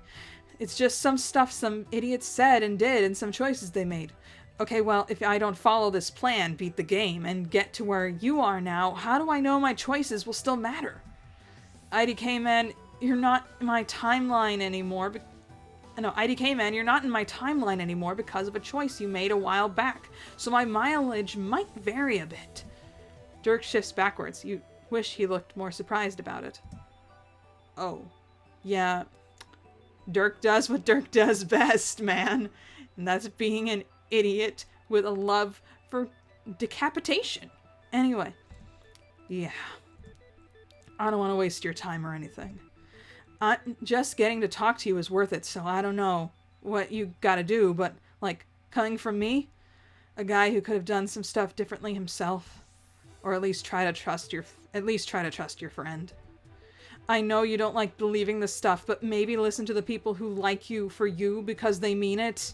It's just some stuff some idiots said and did and some choices they made. Okay, well, if I don't follow this plan, beat the game, and get to where you are now, how do I know my choices will still matter? IDK man, you're not in my timeline anymore. IDK man, you're not in my timeline anymore because of a choice you made a while back, so my mileage might vary a bit. Dirk shifts backwards. You wish he looked more surprised about it. Oh, yeah. Dirk does what Dirk does best, man. And that's being an idiot with a love for decapitation. Anyway, yeah. I don't want to waste your time or anything. Just getting to talk to you is worth it, so I don't know what you gotta do, but, like, coming from me, a guy who could have done some stuff differently himself, or at least try to trust your friend. I know you don't like believing this stuff, but maybe listen to the people who like you for you because they mean it.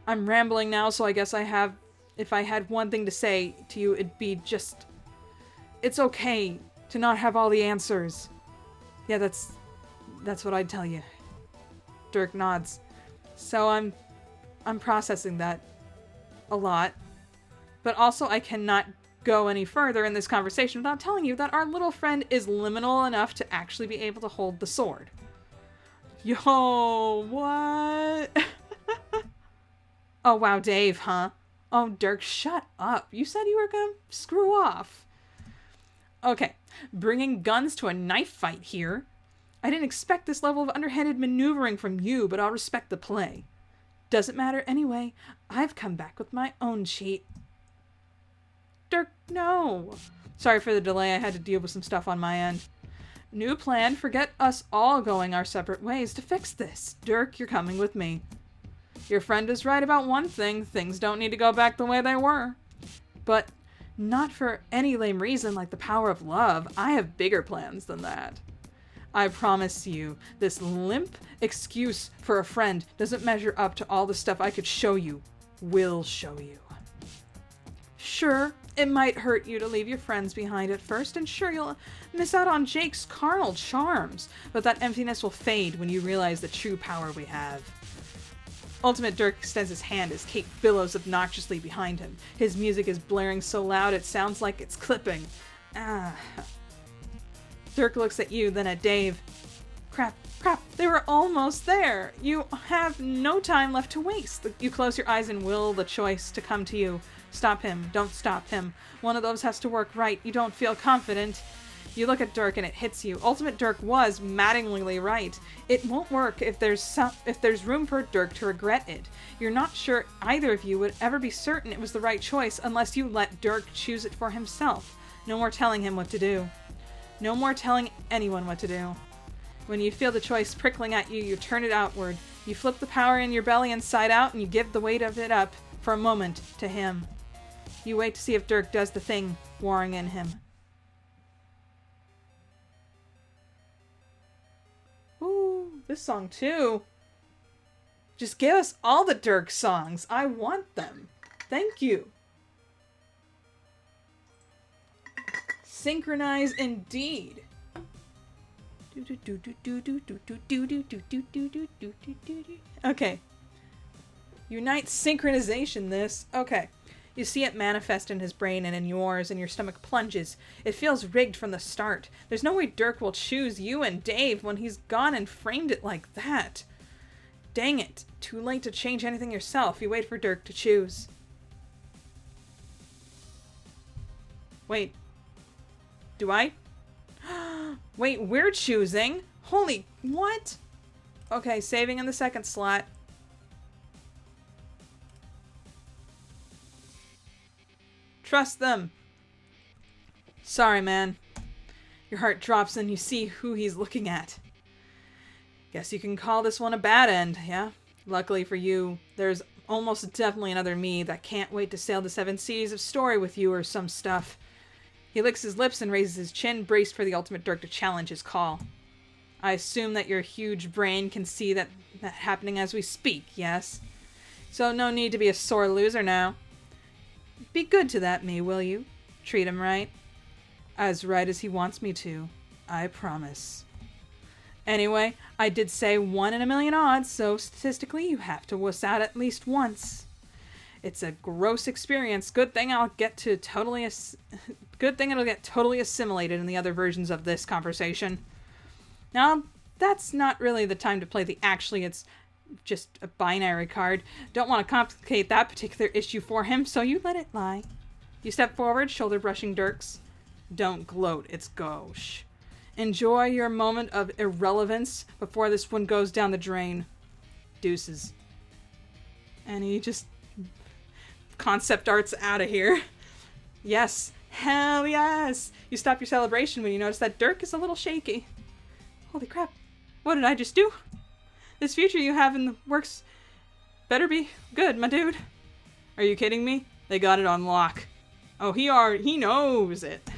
I'm rambling now, so I guess if I had one thing to say to you, it'd be just, it's okay to not have all the answers. Yeah, that's what I'd tell you. Dirk nods. So I'm processing that a lot. But also I cannot go any further in this conversation without telling you that our little friend is liminal enough to actually be able to hold the sword. Yo, what? Oh, wow, Dave, huh? Oh, Dirk, shut up. You said you were gonna screw off. Okay, bringing guns to a knife fight here. I didn't expect this level of underhanded maneuvering from you, but I'll respect the play. Doesn't matter anyway. I've come back with my own cheat. Dirk, no. Sorry for the delay. I had to deal with some stuff on my end. New plan. Forget us all going our separate ways to fix this. Dirk, you're coming with me. Your friend is right about one thing. Things don't need to go back the way they were. But not for any lame reason like the power of love. I have bigger plans than that. I promise you, this limp excuse for a friend doesn't measure up to all the stuff I could show you. Will show you. Sure, it might hurt you to leave your friends behind at first, and sure, you'll miss out on Jake's carnal charms, but that emptiness will fade when you realize the true power we have. Ultimate Dirk extends his hand as Kate billows obnoxiously behind him. His music is blaring so loud it sounds like it's clipping. Dirk looks at you, then at Dave. Crap, they were almost there. You have no time left to waste. You close your eyes and will the choice to come to you. Stop him, don't stop him. One of those has to work right. You don't feel confident. You look at Dirk and it hits you. Ultimate Dirk was maddeningly right. It won't work if there's room for Dirk to regret it. You're not sure either of you would ever be certain it was the right choice unless you let Dirk choose it for himself. No more telling him what to do. No more telling anyone what to do. When you feel the choice prickling at you, you turn it outward. You flip the power in your belly inside out and you give the weight of it up for a moment to him. You wait to see if Dirk does the thing warring in him. Ooh, this song too. Just give us all the Dirk songs. I want them. Thank you. Synchronize indeed. Okay. Unite synchronization this. Okay. You see it manifest in his brain and in yours, and your stomach plunges. It feels rigged from the start. There's no way Dirk will choose you and Dave when he's gone and framed it like that. Dang it. Too late to change anything yourself. You wait for Dirk to choose. Wait. Do I? Wait, we're choosing? Holy, what? Okay, saving in the second slot. Trust them. Sorry, man. Your heart drops and you see who he's looking at. Guess you can call this one a bad end, yeah? Luckily for you, there's almost definitely another me that can't wait to sail the 7 seas of story with you or some stuff. He licks his lips and raises his chin, braced for the ultimate Dirk to challenge his call. I assume that your huge brain can see that happening as we speak, yes? So no need to be a sore loser now. Be good to that me, will you? Treat him right. As right as he wants me to. I promise. Anyway, I did say 1 in a million odds, so statistically you have to wuss out at least once. It's a gross experience. Good thing it'll get totally assimilated in the other versions of this conversation. Now, that's not really the time to play the actually, it's just a binary card. Don't want to complicate that particular issue for him, so you let it lie. You step forward, shoulder brushing Dirks. Don't gloat, it's gauche. Enjoy your moment of irrelevance before this one goes down the drain. Deuces. And he just concept arts out of here. Yes. Hell yes. You stop your celebration when you notice that Dirk is a little shaky. Holy crap. What did I just do? This future you have in the works better be good, my dude. Are you kidding me? They got it on lock. Oh, he knows it.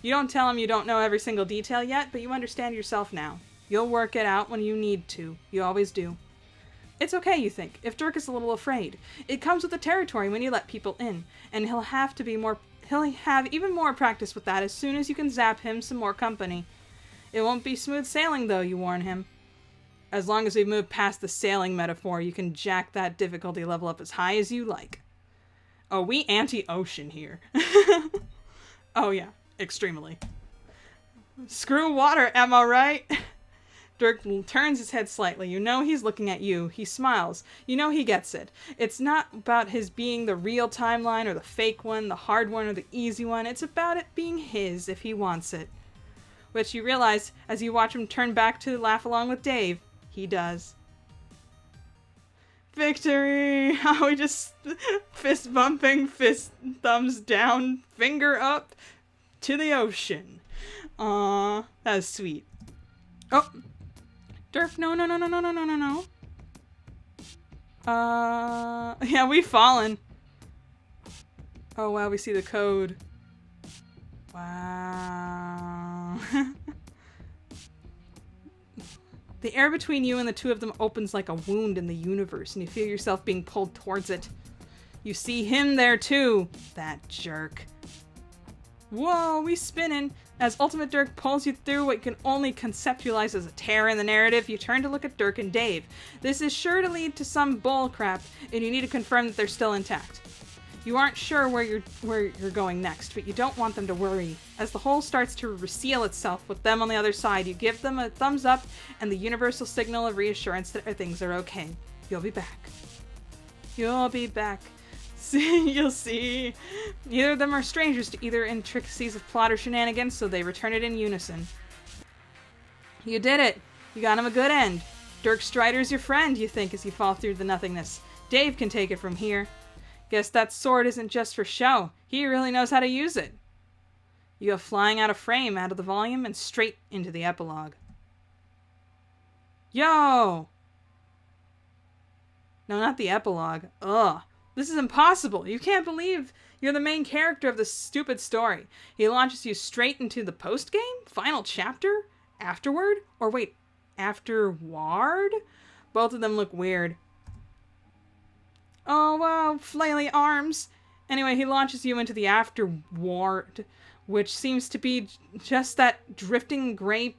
You don't tell him you don't know every single detail yet, but you understand yourself now. You'll work it out when you need to. You always do. It's okay, you think, if Dirk is a little afraid. It comes with the territory when you let people in, and he'll have even more practice with that as soon as you can zap him some more company. It won't be smooth sailing, though, you warn him. As long as we move past the sailing metaphor, you can jack that difficulty level up as high as you like. Oh, we anti-ocean here. Oh yeah, extremely. Screw water, am I right? Dirk turns his head slightly. You know he's looking at you. He smiles. You know he gets it. It's not about his being the real timeline or the fake one, the hard one or the easy one. It's about it being his if he wants it. Which you realize as you watch him turn back to laugh along with Dave. He does. Victory! How we just fist bumping, fist thumbs down, finger up to the ocean. Aww, that was sweet. Oh! Dirk, no. Yeah, we've fallen. Oh wow, we see the code. Wow. The air between you and the two of them opens like a wound in the universe, and you feel yourself being pulled towards it. You see him there too. That jerk. Whoa, we spinning. As Ultimate Dirk pulls you through what you can only conceptualize as a tear in the narrative, you turn to look at Dirk and Dave. This is sure to lead to some bull crap, and you need to confirm that they're still intact. You aren't sure where you're going next, but you don't want them to worry. As the hole starts to reseal itself with them on the other side, you give them a thumbs up and the universal signal of reassurance that things are okay. You'll be back. You'll be back. You'll see. Neither of them are strangers to either intricacies of plot or shenanigans, so they return it in unison. You did it. You got him a good end. Dirk Strider's your friend, you think, as you fall through the nothingness. Dave can take it from here. Guess that sword isn't just for show. He really knows how to use it. You go flying out of frame, out of the volume, and straight into the epilogue. Yo! No, not the epilogue. Ugh. This is impossible. You can't believe you're the main character of this stupid story. He launches you straight into the post-game? Final chapter? Afterward? Or wait, afterward? Both of them look weird. Oh, wow, flaily arms. Anyway, he launches you into the afterward, which seems to be just that drifting gray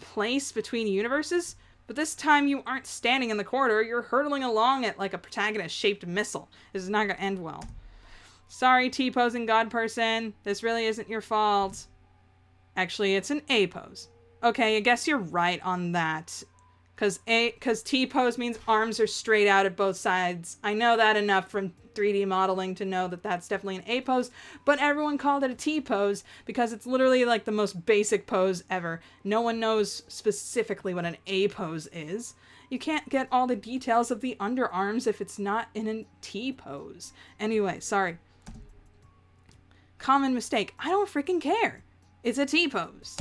place between universes. But this time you aren't standing in the corridor, you're hurtling along it like a protagonist-shaped missile. This is not going to end well. Sorry, T-posing god person. This really isn't your fault. Actually, it's an A-pose. Okay, I guess you're right on that. Because T-pose means arms are straight out at both sides. I know that enough from 3D modeling to know that that's definitely an A-pose, but everyone called it a T-pose because it's literally like the most basic pose ever. No one knows specifically what an A-pose is. You can't get all the details of the underarms if it's not in a T-pose. Anyway, sorry. Common mistake. I don't freaking care. It's a T-pose.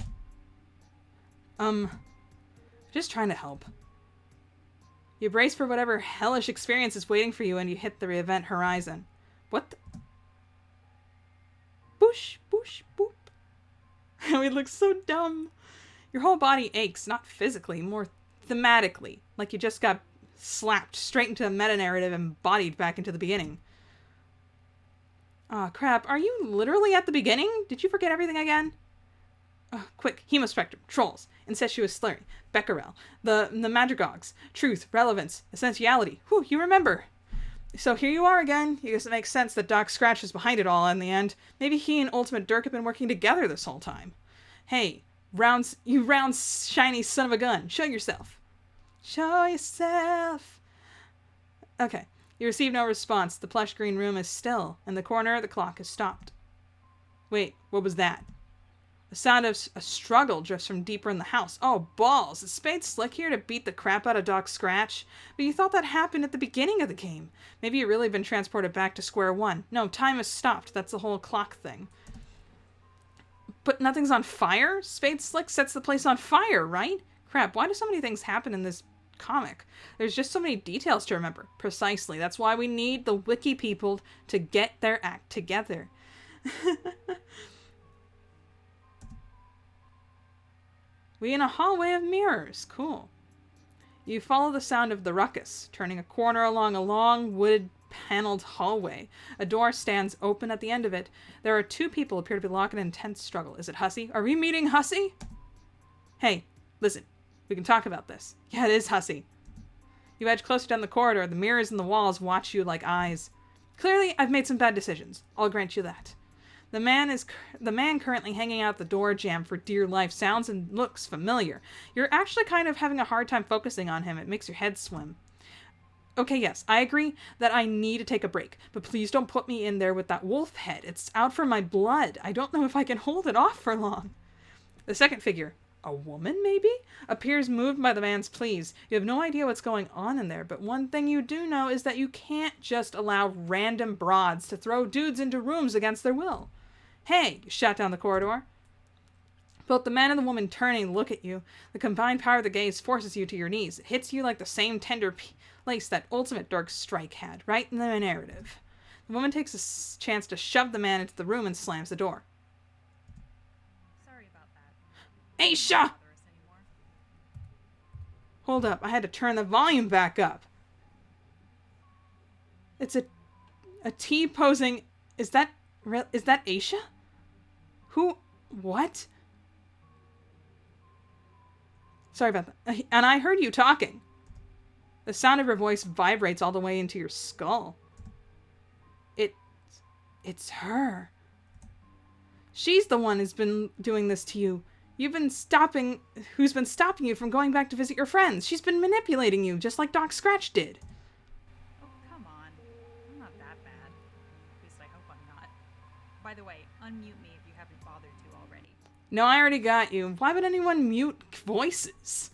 Just trying to help. You brace for whatever hellish experience is waiting for you and you hit the event horizon. What the? Boosh, boosh, boop. We look so dumb. Your whole body aches, not physically, more thematically, like you just got slapped straight into a meta-narrative and bodied back into the beginning. Aw, crap, are you literally at the beginning? Did you forget everything again? Quick, hemospectrum, trolls, incestuous slurry, Becquerel, the Madrigogs, truth, relevance, essentiality. Whew, you remember. So here you are again. I guess it makes sense that Doc Scratch is behind it all in the end. Maybe he and Ultimate Dirk have been working together this whole time. Hey, you round shiny son of a gun, show yourself. Show yourself. Okay, you receive no response. The plush green room is still. In the corner, the clock has stopped. Wait, what was that? The sound of a struggle drifts from deeper in the house. Oh, balls! Is Spade Slick here to beat the crap out of Doc Scratch? But you thought that happened at the beginning of the game. Maybe you've really been transported back to square one. No, time has stopped. That's the whole clock thing. But nothing's on fire? Spade Slick sets the place on fire, right? Crap, why do so many things happen in this comic? There's just so many details to remember. Precisely. That's why we need the wiki people to get their act together. We in a hallway of mirrors. Cool. You follow the sound of the ruckus, turning a corner along a long, wooded, paneled hallway. A door stands open at the end of it. There are two people appear to be locked in an intense struggle. Is it Hussy? Are we meeting Hussy? Hey, listen. We can talk about this. Yeah, it is Hussy. You edge closer down the corridor. The mirrors in the walls watch you like eyes. Clearly, I've made some bad decisions. I'll grant you that. The man currently hanging out the door jamb for dear life sounds and looks familiar. You're actually kind of having a hard time focusing on him. It makes your head swim. Okay, yes, I agree that I need to take a break, but please don't put me in there with that wolf head. It's out for my blood. I don't know if I can hold it off for long. The second figure, a woman maybe, appears moved by the man's pleas. You have no idea what's going on in there, but one thing you do know is that you can't just allow random broads to throw dudes into rooms against their will. Hey, you shout down the corridor. Both the man and the woman turn and look at you. The combined power of the gaze forces you to your knees. It hits you like the same tender place that Ultimate Dirk's strike had, right in the narrative. The woman takes a chance to shove the man into the room and slams the door. Sorry about that. Aisha! Hold up, I had to turn the volume back up. It's a T posing. Is that Is that Aisha? Who? What? Sorry about that. And I heard you talking. The sound of her voice vibrates all the way into your skull. It's her. She's the one who's been doing this to you. Who's been stopping you from going back to visit your friends. She's been manipulating you, just like Doc Scratch did. Oh, come on. I'm not that bad. At least I hope I'm not. By the way, unmute me if you haven't bothered to already. No, I already got you. Why would anyone mute voices?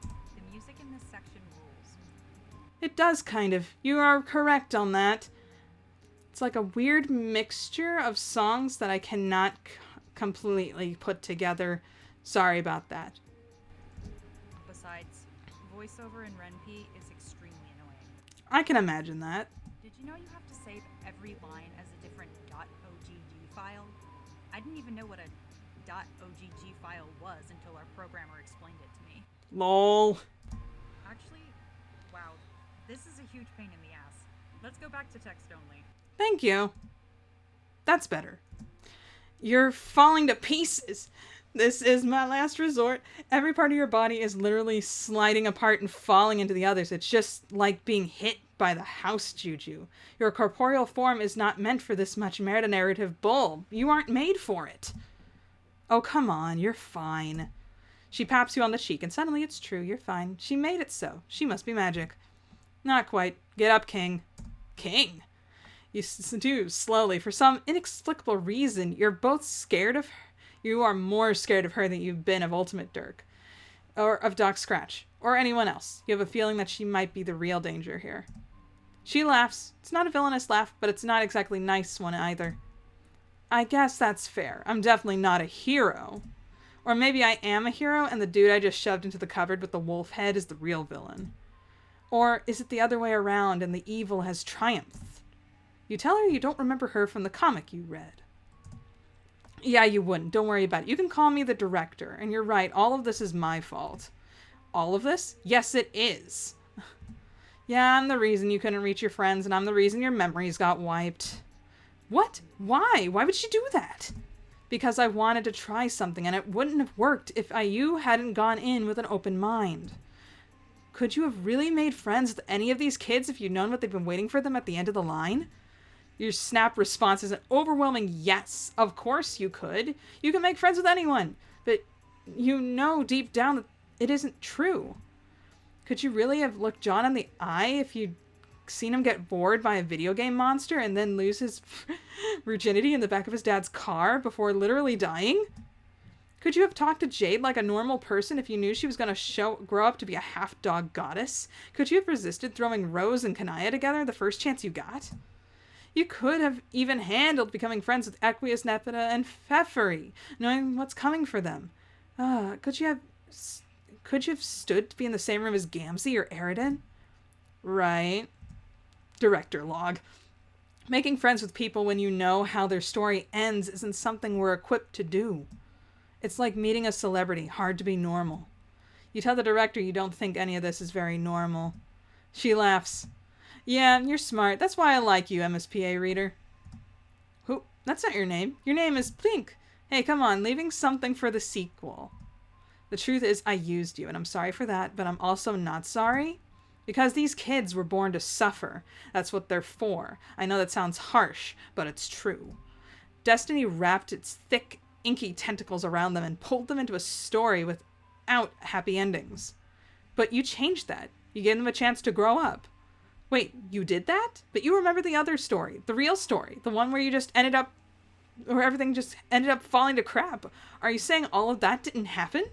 The music in this section rules. It does, kind of. You are correct on that. It's like a weird mixture of songs that I cannot completely put together. Sorry about that. Besides, voiceover in RenP is extremely annoying. I can imagine that. Did you know you have to save every line as a different .ogg file? I didn't even know what a .ogg file was until our programmer explained it to me. Lol. Actually, wow, this is a huge pain in the ass. Let's go back to text only. Thank you. That's better. You're falling to pieces. This is my last resort. Every part of your body is literally sliding apart and falling into the others. It's just like being hit by the house juju. Your corporeal form is not meant for this much meta-narrative bull. You aren't made for it. Oh, come on. You're fine. She paps you on the cheek, and suddenly it's true. You're fine. She made it so. She must be magic. Not quite. Get up, King. King? You do slowly. For some inexplicable reason, you're both scared of her. You are more scared of her than you've been of Ultimate Dirk. Or of Doc Scratch. Or anyone else. You have a feeling that she might be the real danger here. She laughs. It's not a villainous laugh, but it's not exactly a nice one either. I guess that's fair. I'm definitely not a hero. Or maybe I am a hero and the dude I just shoved into the cupboard with the wolf head is the real villain. Or is it the other way around and the evil has triumphed? You tell her you don't remember her from the comic you read. Yeah, you wouldn't. Don't worry about it. You can call me the director. And you're right. All of this is my fault. All of this? Yes, it is. Yeah, I'm the reason you couldn't reach your friends, and I'm the reason your memories got wiped. What? Why? Why would she do that? Because I wanted to try something, and it wouldn't have worked if you hadn't gone in with an open mind. Could you have really made friends with any of these kids if you'd known what they've been waiting for them at the end of the line? Your snap response is an overwhelming yes. Of course you could. You can make friends with anyone. But you know deep down that it isn't true. Could you really have looked John in the eye if you'd seen him get bored by a video game monster and then lose his virginity in the back of his dad's car before literally dying? Could you have talked to Jade like a normal person if you knew she was going to grow up to be a half-dog goddess? Could you have resisted throwing Rose and Kanaya together the first chance you got? You could have even handled becoming friends with Equius, Nepeta, and Pfeffery, knowing what's coming for them. Could you have stood to be in the same room as Gamzee or Eridan? Right. Director log. Making friends with people when you know how their story ends isn't something we're equipped to do. It's like meeting a celebrity, hard to be normal. You tell the director you don't think any of this is very normal. She laughs. Yeah, you're smart. That's why I like you, MSPA reader. Who? That's not your name. Your name is Plink. Hey, come on, leaving something for the sequel. The truth is, I used you, and I'm sorry for that, but I'm also not sorry. Because these kids were born to suffer. That's what they're for. I know that sounds harsh, but it's true. Destiny wrapped its thick, inky tentacles around them and pulled them into a story without happy endings. But you changed that. You gave them a chance to grow up. Wait, you did that? But you remember the other story, the real story, the one where everything just ended up falling to crap. Are you saying all of that didn't happen?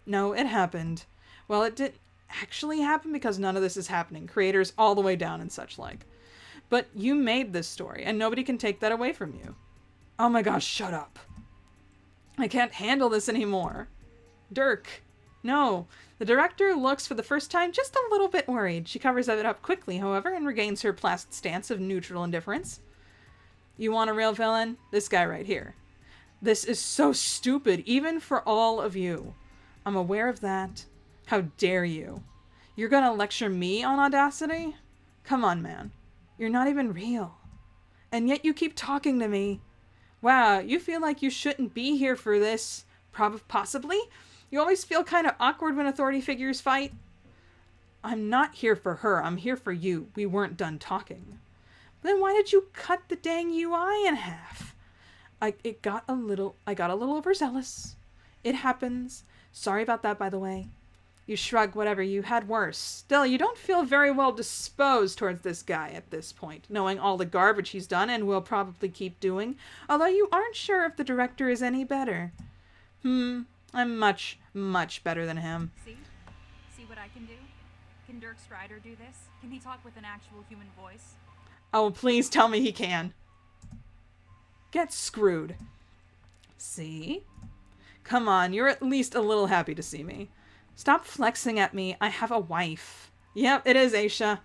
No, it happened. Well, it didn't actually happen because none of this is happening. Creators all the way down and such like. But you made this story, and nobody can take that away from you. Oh my gosh, shut up. I can't handle this anymore. Dirk. No. The director looks for the first time just a little bit worried. She covers it up quickly, however, and regains her placid stance of neutral indifference. You want a real villain? This guy right here. This is so stupid, even for all of you. I'm aware of that. How dare you? You're gonna lecture me on Audacity? Come on, man. You're not even real. and yet you keep talking to me. Wow, you feel like you shouldn't be here for this. Possibly? You always feel kind of awkward when authority figures fight. I'm not here for her. I'm here for you. We weren't done talking. Then why did you cut the dang UI in half? I got a little overzealous. It happens. Sorry about that, by the way. You shrug, whatever. You had worse. Still, you don't feel very well disposed towards this guy at this point, knowing all the garbage he's done and will probably keep doing, although you aren't sure if the director is any better. I'm much, much better than him. See what I can do? Can Dirk Strider do this? Can he talk with an actual human voice? Oh, please tell me he can. Get screwed. See? Come on, you're at least a little happy to see me. Stop flexing at me. I have a wife. Yep, it is Aisha.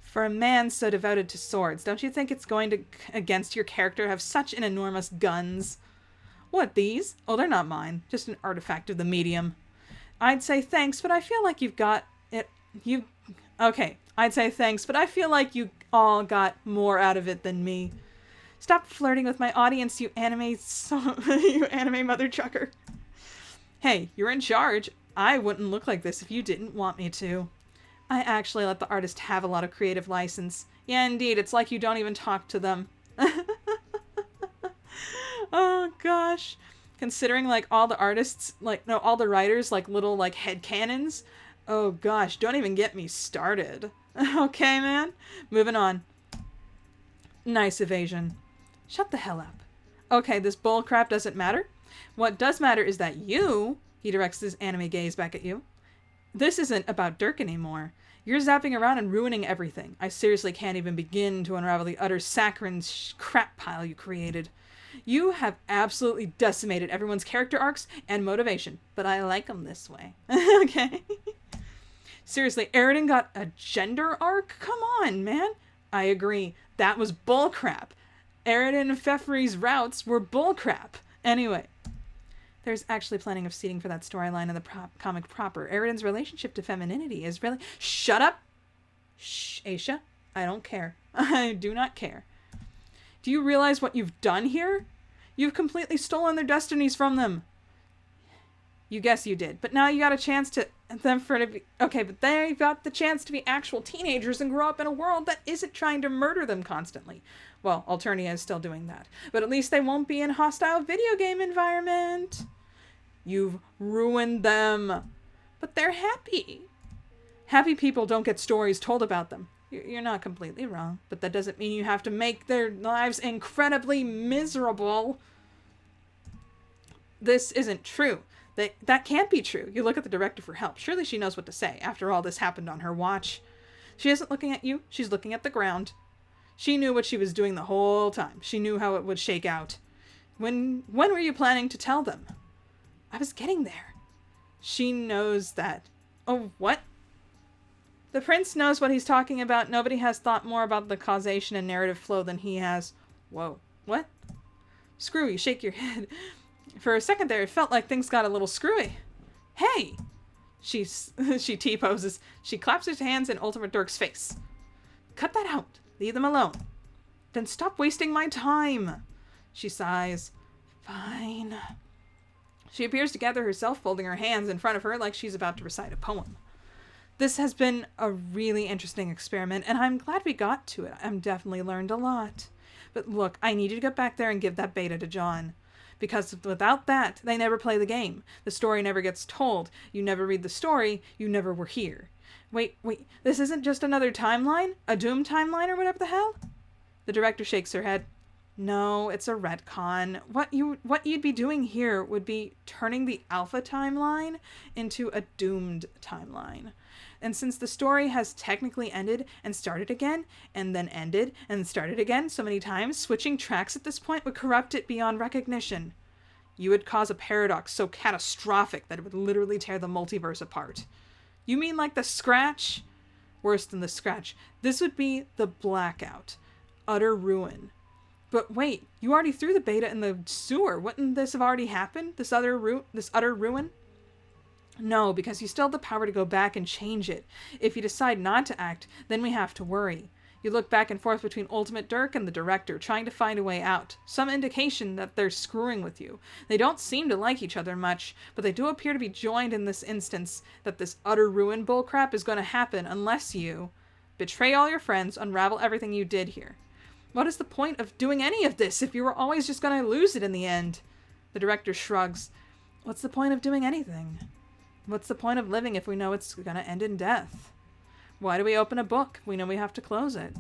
For a man so devoted to swords, don't you think it's going to against your character to have such an enormous guns? What, these? Oh, they're not mine. Just an artifact of the medium. I'd say thanks, but I feel like you've got it. Okay, I'd say thanks, but I feel like you all got more out of it than me. Stop flirting with my audience, you anime mother trucker. Hey, you're in charge. I wouldn't look like this if you didn't want me to. I actually let the artist have a lot of creative license. Yeah, indeed, it's like you don't even talk to them. Oh, gosh. Considering, like, all the artists, all the writers, little, headcanons. Oh, gosh, don't even get me started. Okay, man. Moving on. Nice evasion. Shut the hell up. Okay, this bullcrap doesn't matter. What does matter is that you, he directs his anime gaze back at you. This isn't about Dirk anymore. You're zapping around and ruining everything. I seriously can't even begin to unravel the utter saccharine crap pile you created. You have absolutely decimated everyone's character arcs and motivation, but I like them this way. Okay. Seriously, Eridan got a gender arc? Come on, man. I agree. That was bullcrap. Eridan and Fefri's routes were bullcrap. Anyway, there's actually plenty of seating for that storyline in the comic proper. Eridan's relationship to femininity is really... Shut up! Shh, Aisha. I don't care. I do not care. Do you realize what you've done here? You've completely stolen their destinies from them. You guess you did. But now you got a chance to... Okay, but they got the chance to be actual teenagers and grow up in a world that isn't trying to murder them constantly. Well, Alternia is still doing that. But at least they won't be in a hostile video game environment. You've ruined them. But they're happy. Happy people don't get stories told about them. You're not completely wrong, but that doesn't mean you have to make their lives incredibly miserable. This isn't true. That can't be true. You look at the director for help. Surely she knows what to say. After all, this happened on her watch. She isn't looking at you. She's looking at the ground. She knew what she was doing the whole time. She knew how it would shake out. When were you planning to tell them? I was getting there. She knows that. Oh, what? The prince knows what he's talking about. Nobody has thought more about the causation and narrative flow than he has. Whoa. What? Screw you. Shake your head. For a second there, it felt like things got a little screwy. Hey! She T-poses. She claps her hands in Ultimate Dirk's face. Cut that out. Leave them alone. Then stop wasting my time. She sighs. Fine. She appears to gather herself, folding her hands in front of her like she's about to recite a poem. This has been a really interesting experiment, and I'm glad we got to it. I've definitely learned a lot. But look, I need you to get back there and give that beta to John. Because without that, they never play the game. The story never gets told. You never read the story. You never were here. Wait, this isn't just another timeline? A Doom timeline or whatever the hell? The director shakes her head. No, it's a retcon. What you'd be doing here would be turning the Alpha timeline into a doomed timeline. And since the story has technically ended and started again, and then ended and started again so many times, switching tracks at this point would corrupt it beyond recognition. You would cause a paradox so catastrophic that it would literally tear the multiverse apart. You mean like the Scratch? Worse than the Scratch. This would be the blackout. Utter ruin. But wait, you already threw the beta in the sewer. Wouldn't this have already happened? This utter ruin? No, because you still have the power to go back and change it. If you decide not to act, then we have to worry. You look back and forth between Ultimate Dirk and the director, trying to find a way out. Some indication that they're screwing with you. They don't seem to like each other much, but they do appear to be joined in this instance that this utter ruin bullcrap is going to happen unless you betray all your friends, unravel everything you did here. What is the point of doing any of this if you were always just going to lose it in the end? The director shrugs. What's the point of doing anything? What's the point of living if we know it's going to end in death? Why do we open a book? We know we have to close it.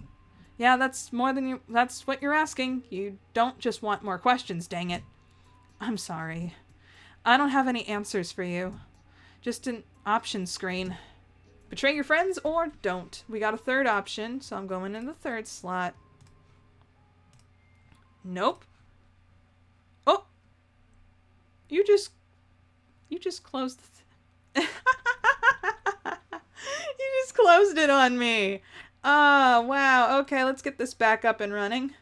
Yeah, that's what you're asking. You don't just want more questions, dang it. I'm sorry. I don't have any answers for you. Just an option screen. Betray your friends or don't. We got a third option, so I'm going in the third slot. Nope. Oh! You just closed the You just closed it on me. Oh, wow. Okay, let's get this back up and running.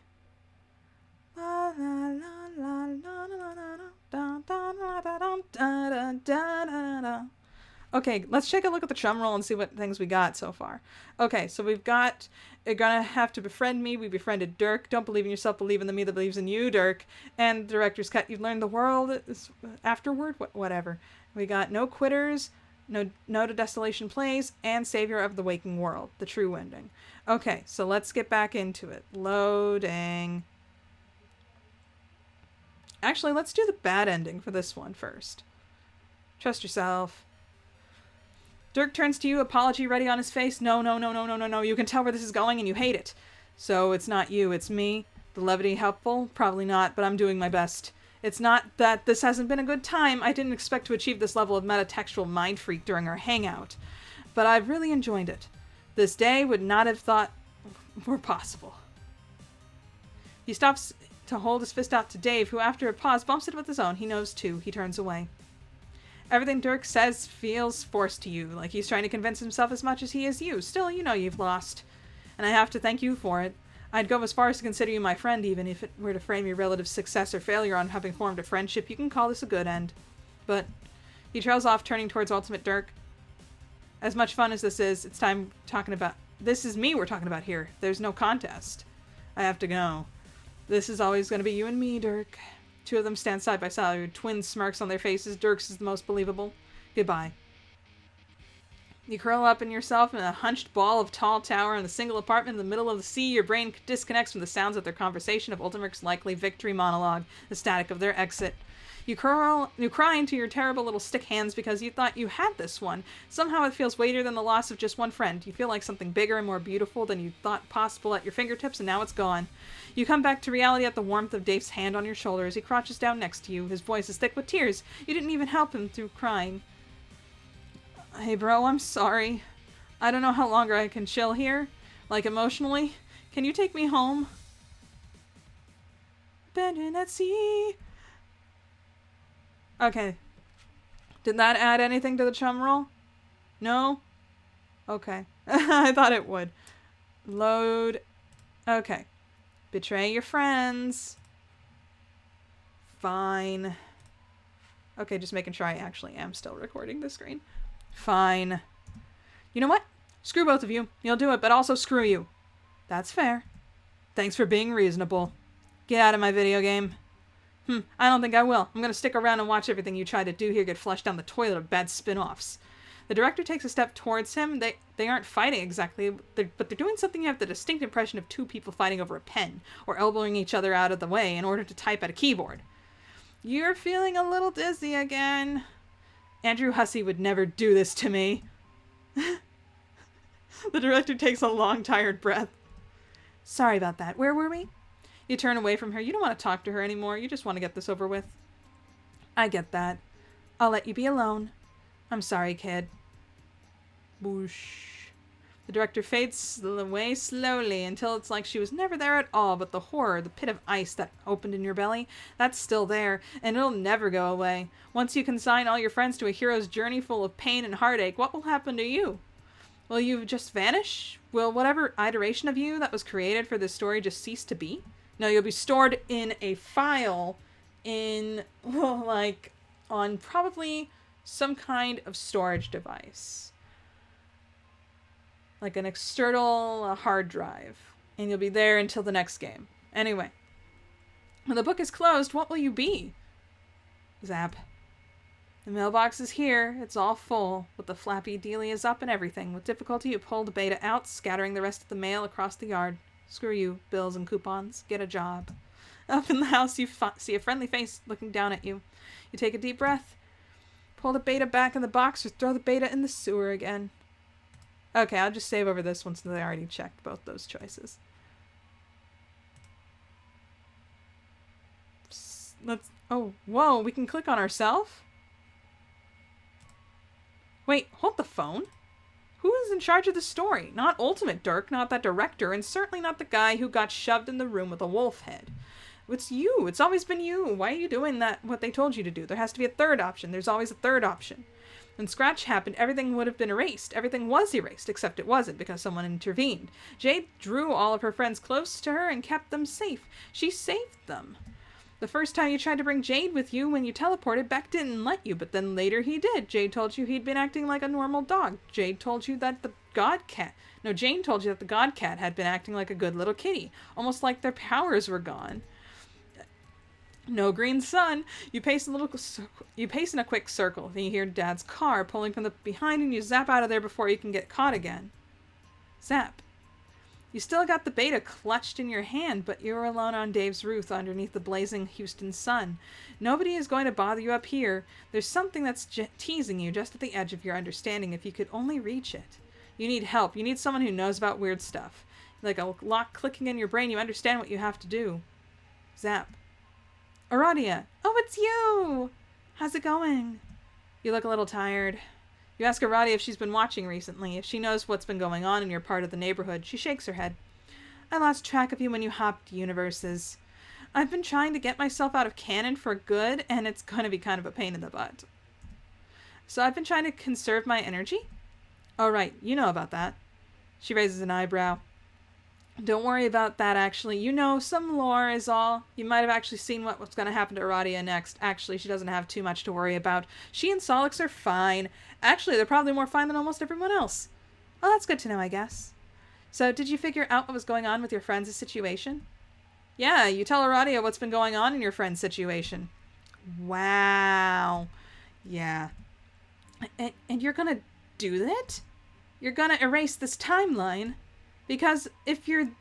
Okay, let's take a look at the drum roll and see what things we got so far. Okay, so we've got, you're gonna have to befriend me. We befriended Dirk. Don't believe in yourself, believe in the me that believes in you, Dirk. And the director's cut. You've learned the world is afterward? Whatever. We got no quitters, no to Desolation Plays, and Savior of the Waking World, the true ending. Okay, so let's get back into it. Loading. Actually, let's do the bad ending for this one first. Trust yourself. Dirk turns to you, apology ready on his face. No. You can tell where this is going and you hate it. So it's not you, it's me. The levity helpful? Probably not, but I'm doing my best. It's not that this hasn't been a good time. I didn't expect to achieve this level of metatextual mind freak during our hangout. But I've really enjoyed it. This day would not have thought were possible. He stops to hold his fist out to Dave, who after a pause bumps it with his own. He knows too. He turns away. Everything Dirk says feels forced to you, like he's trying to convince himself as much as he is you. Still, you know you've lost. And I have to thank you for it. I'd go as far as to consider you my friend, even if it were to frame your relative success or failure on having formed a friendship. You can call this a good end. But he trails off, turning towards Ultimate Dirk. As much fun as this is, it's time talking about... This is me we're talking about here. There's no contest. I have to go. This is always going to be you and me, Dirk. Two of them stand side by side with twin smirks on their faces. Dirk's is the most believable. Goodbye. You curl up in yourself in a hunched ball of tall tower in a single apartment in the middle of the sea. Your brain disconnects from the sounds of their conversation, of Ultimate's likely victory monologue, the static of their exit. You cry into your terrible little stick hands because you thought you had this one. Somehow it feels weightier than the loss of just one friend. You feel like something bigger and more beautiful than you thought possible at your fingertips, and now it's gone. You come back to reality at the warmth of Dave's hand on your shoulder as he crouches down next to you. His voice is thick with tears. You didn't even help him through crying. Hey bro, I'm sorry. I don't know how longer I can chill here. Like emotionally. Can you take me home? Bending at sea. Okay. Did that add anything to the chum roll? No? Okay. I thought it would. Load. Okay. Betray your friends. Fine. Okay, just making sure I actually am still recording the screen. Fine. You know what? Screw both of you. You'll do it, but also screw you. That's fair. Thanks for being reasonable. Get out of my video game. I don't think I will. I'm going to stick around and watch everything you try to do here get flushed down the toilet of bad spin-offs. The director takes a step towards him. They aren't fighting exactly, but they're doing something you have the distinct impression of two people fighting over a pen, or elbowing each other out of the way in order to type at a keyboard. You're feeling a little dizzy again. Andrew Hussey would never do this to me. The director takes a long, tired breath. Sorry about that. Where were we? You turn away from her. You don't want to talk to her anymore. You just want to get this over with. I get that. I'll let you be alone. I'm sorry, kid. Boosh. The director fades away slowly until it's like she was never there at all, but the horror, the pit of ice that opened in your belly, that's still there, and it'll never go away. Once you consign all your friends to a hero's journey full of pain and heartache, what will happen to you? Will you just vanish? Will whatever iteration of you that was created for this story just cease to be? No, you'll be stored in a file in, well, like, on probably some kind of storage device. Like an external hard drive. And you'll be there until the next game. Anyway. When the book is closed, what will you be? Zap. The mailbox is here. It's all full, but the flappy dealie is up and everything. With difficulty, you pull the beta out, scattering the rest of the mail across the yard. Screw you, bills and coupons. Get a job. Up in the house, you see a friendly face looking down at you. You take a deep breath, pull the beta back in the box, or throw the beta in the sewer again. Okay, I'll just save over this one since I already checked both those choices. Oh, whoa, we can click on ourselves? Wait, hold the phone. Who is in charge of the story? Not Ultimate Dirk, not that director, and certainly not the guy who got shoved in the room with a wolf head. It's you. It's always been you. Why are you doing that, what they told you to do? There has to be a third option. There's always a third option. When Scratch happened, everything would have been erased. Everything was erased, except it wasn't, because someone intervened. Jade drew all of her friends close to her and kept them safe. She saved them. The first time you tried to bring Jade with you when you teleported, Beck didn't let you, but then later he did. Jade told you he'd been acting like a normal dog. Jane told you that the god cat had been acting like a good little kitty, almost like their powers were gone. No green sun. You pace in a quick circle. Then you hear Dad's car pulling from the behind and you zap out of there before you can get caught again. Zap. You still got the beta clutched in your hand, but you're alone on Dave's roof underneath the blazing Houston sun. Nobody is going to bother you up here. There's something that's teasing you just at the edge of your understanding if you could only reach it. You need help. You need someone who knows about weird stuff. Like a lock clicking in your brain, you understand what you have to do. Zap. Aradia. Oh, it's you! How's it going? You look a little tired. You ask Aradia if she's been watching recently, if she knows what's been going on in your part of the neighborhood. She shakes her head. I lost track of you when you hopped universes. I've been trying to get myself out of canon for good, and it's going to be kind of a pain in the butt. So I've been trying to conserve my energy? Oh, right. You know about that. She raises an eyebrow. Don't worry about that, actually. You know, some lore is all. You might have actually seen what's going to happen to Aradia next. Actually, she doesn't have too much to worry about. She and Solix are fine. Actually, they're probably more fine than almost everyone else. Well, that's good to know, I guess. So, did you figure out what was going on with your friend's situation? Yeah, you tell Aradia what's been going on in your friend's situation. Wow. Yeah. And you're gonna do that? You're gonna erase this timeline? Because if you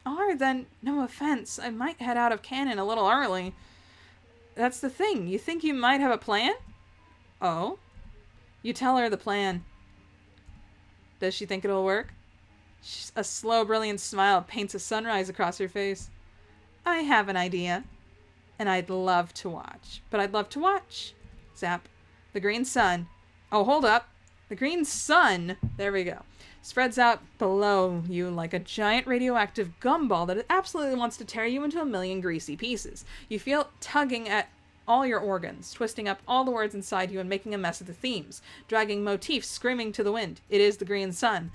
are, then no offense, I might head out of canon a little early. That's the thing. You think you might have a plan? Oh? You tell her the plan. Does she think it'll work? A slow, brilliant smile paints a sunrise across her face. I have an idea. And I'd love to watch. But I'd love to watch. Zap. The green sun. Oh, hold up. The green sun. There we go. Spreads out below you like a giant radioactive gumball that absolutely wants to tear you into a million greasy pieces. You feel it tugging at all your organs, twisting up all the words inside you and making a mess of the themes, dragging motifs screaming to the wind. It is the green sun.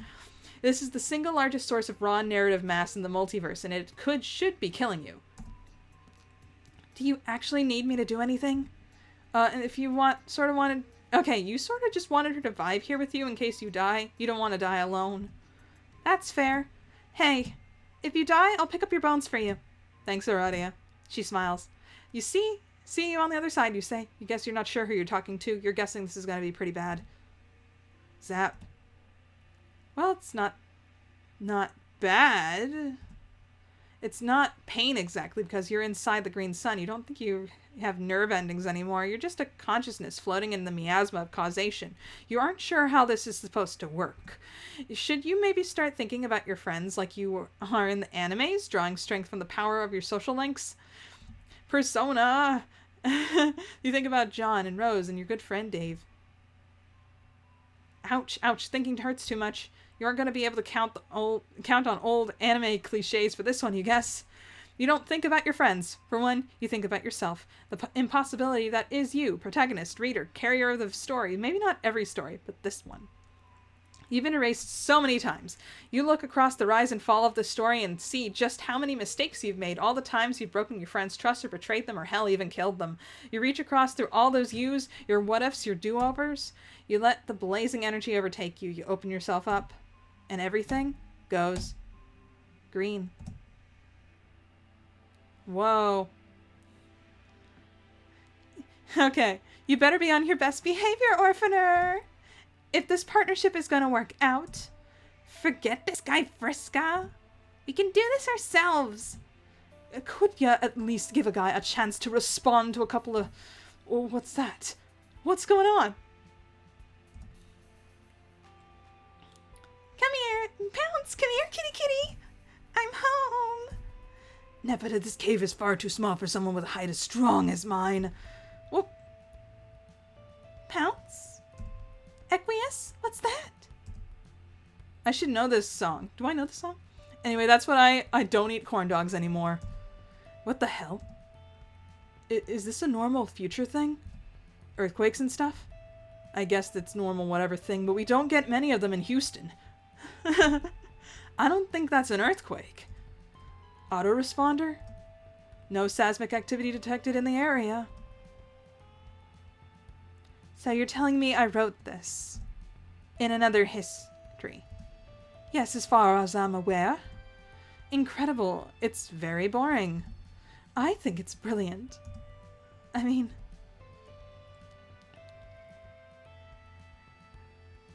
This is the single largest source of raw narrative mass in the multiverse, and it should be killing you. Do you actually need me to do anything? And if you wanted... Okay, you sort of just wanted her to vibe here with you in case you die. You don't want to die alone. That's fair. Hey, if you die, I'll pick up your bones for you. Thanks, Aradia. She smiles. You see you on the other side, you say. You guess you're not sure who you're talking to. You're guessing this is going to be pretty bad. Zap. Well, it's not bad. It's not pain exactly because you're inside the green sun. You don't think you have nerve endings anymore. You're just a consciousness floating in the miasma of causation. You aren't sure how this is supposed to work. Should you maybe start thinking about your friends like you are in the animes, drawing strength from the power of your social links? Persona! You think about John and Rose and your good friend Dave. Ouch, ouch, thinking hurts too much. You aren't going to be able to count on old anime cliches for this one, you guess. You don't think about your friends. For one, you think about yourself. The impossibility that is you, protagonist, reader, carrier of the story. Maybe not every story, but this one. You've been erased so many times. You look across the rise and fall of the story and see just how many mistakes you've made, all the times you've broken your friend's trust or betrayed them or hell even killed them. You reach across through all those yous, your what-ifs, your do-overs. You let the blazing energy overtake you. You open yourself up. And everything goes green. Whoa. Okay, you better be on your best behavior, Orphaner. If this partnership is gonna work out, forget this guy Friska. We can do this ourselves. Could ya at least give a guy a chance to respond to a couple of... Oh, what's that? What's going on? Come here, Pounce, come here, kitty kitty. I'm home. Nepeta, this cave is far too small for someone with a height as strong as mine. Whoop. Pounce? Equius? What's that? I should know this song. Do I know this song? Anyway, that's what I don't eat corn dogs anymore. What the hell? Is this a normal future thing? Earthquakes and stuff? I guess that's normal whatever thing, but we don't get many of them in Houston. I don't think that's an earthquake. Autoresponder? No seismic activity detected in the area. So you're telling me I wrote this in another history? Yes, as far as I'm aware. Incredible. It's very boring. I think it's brilliant. I mean...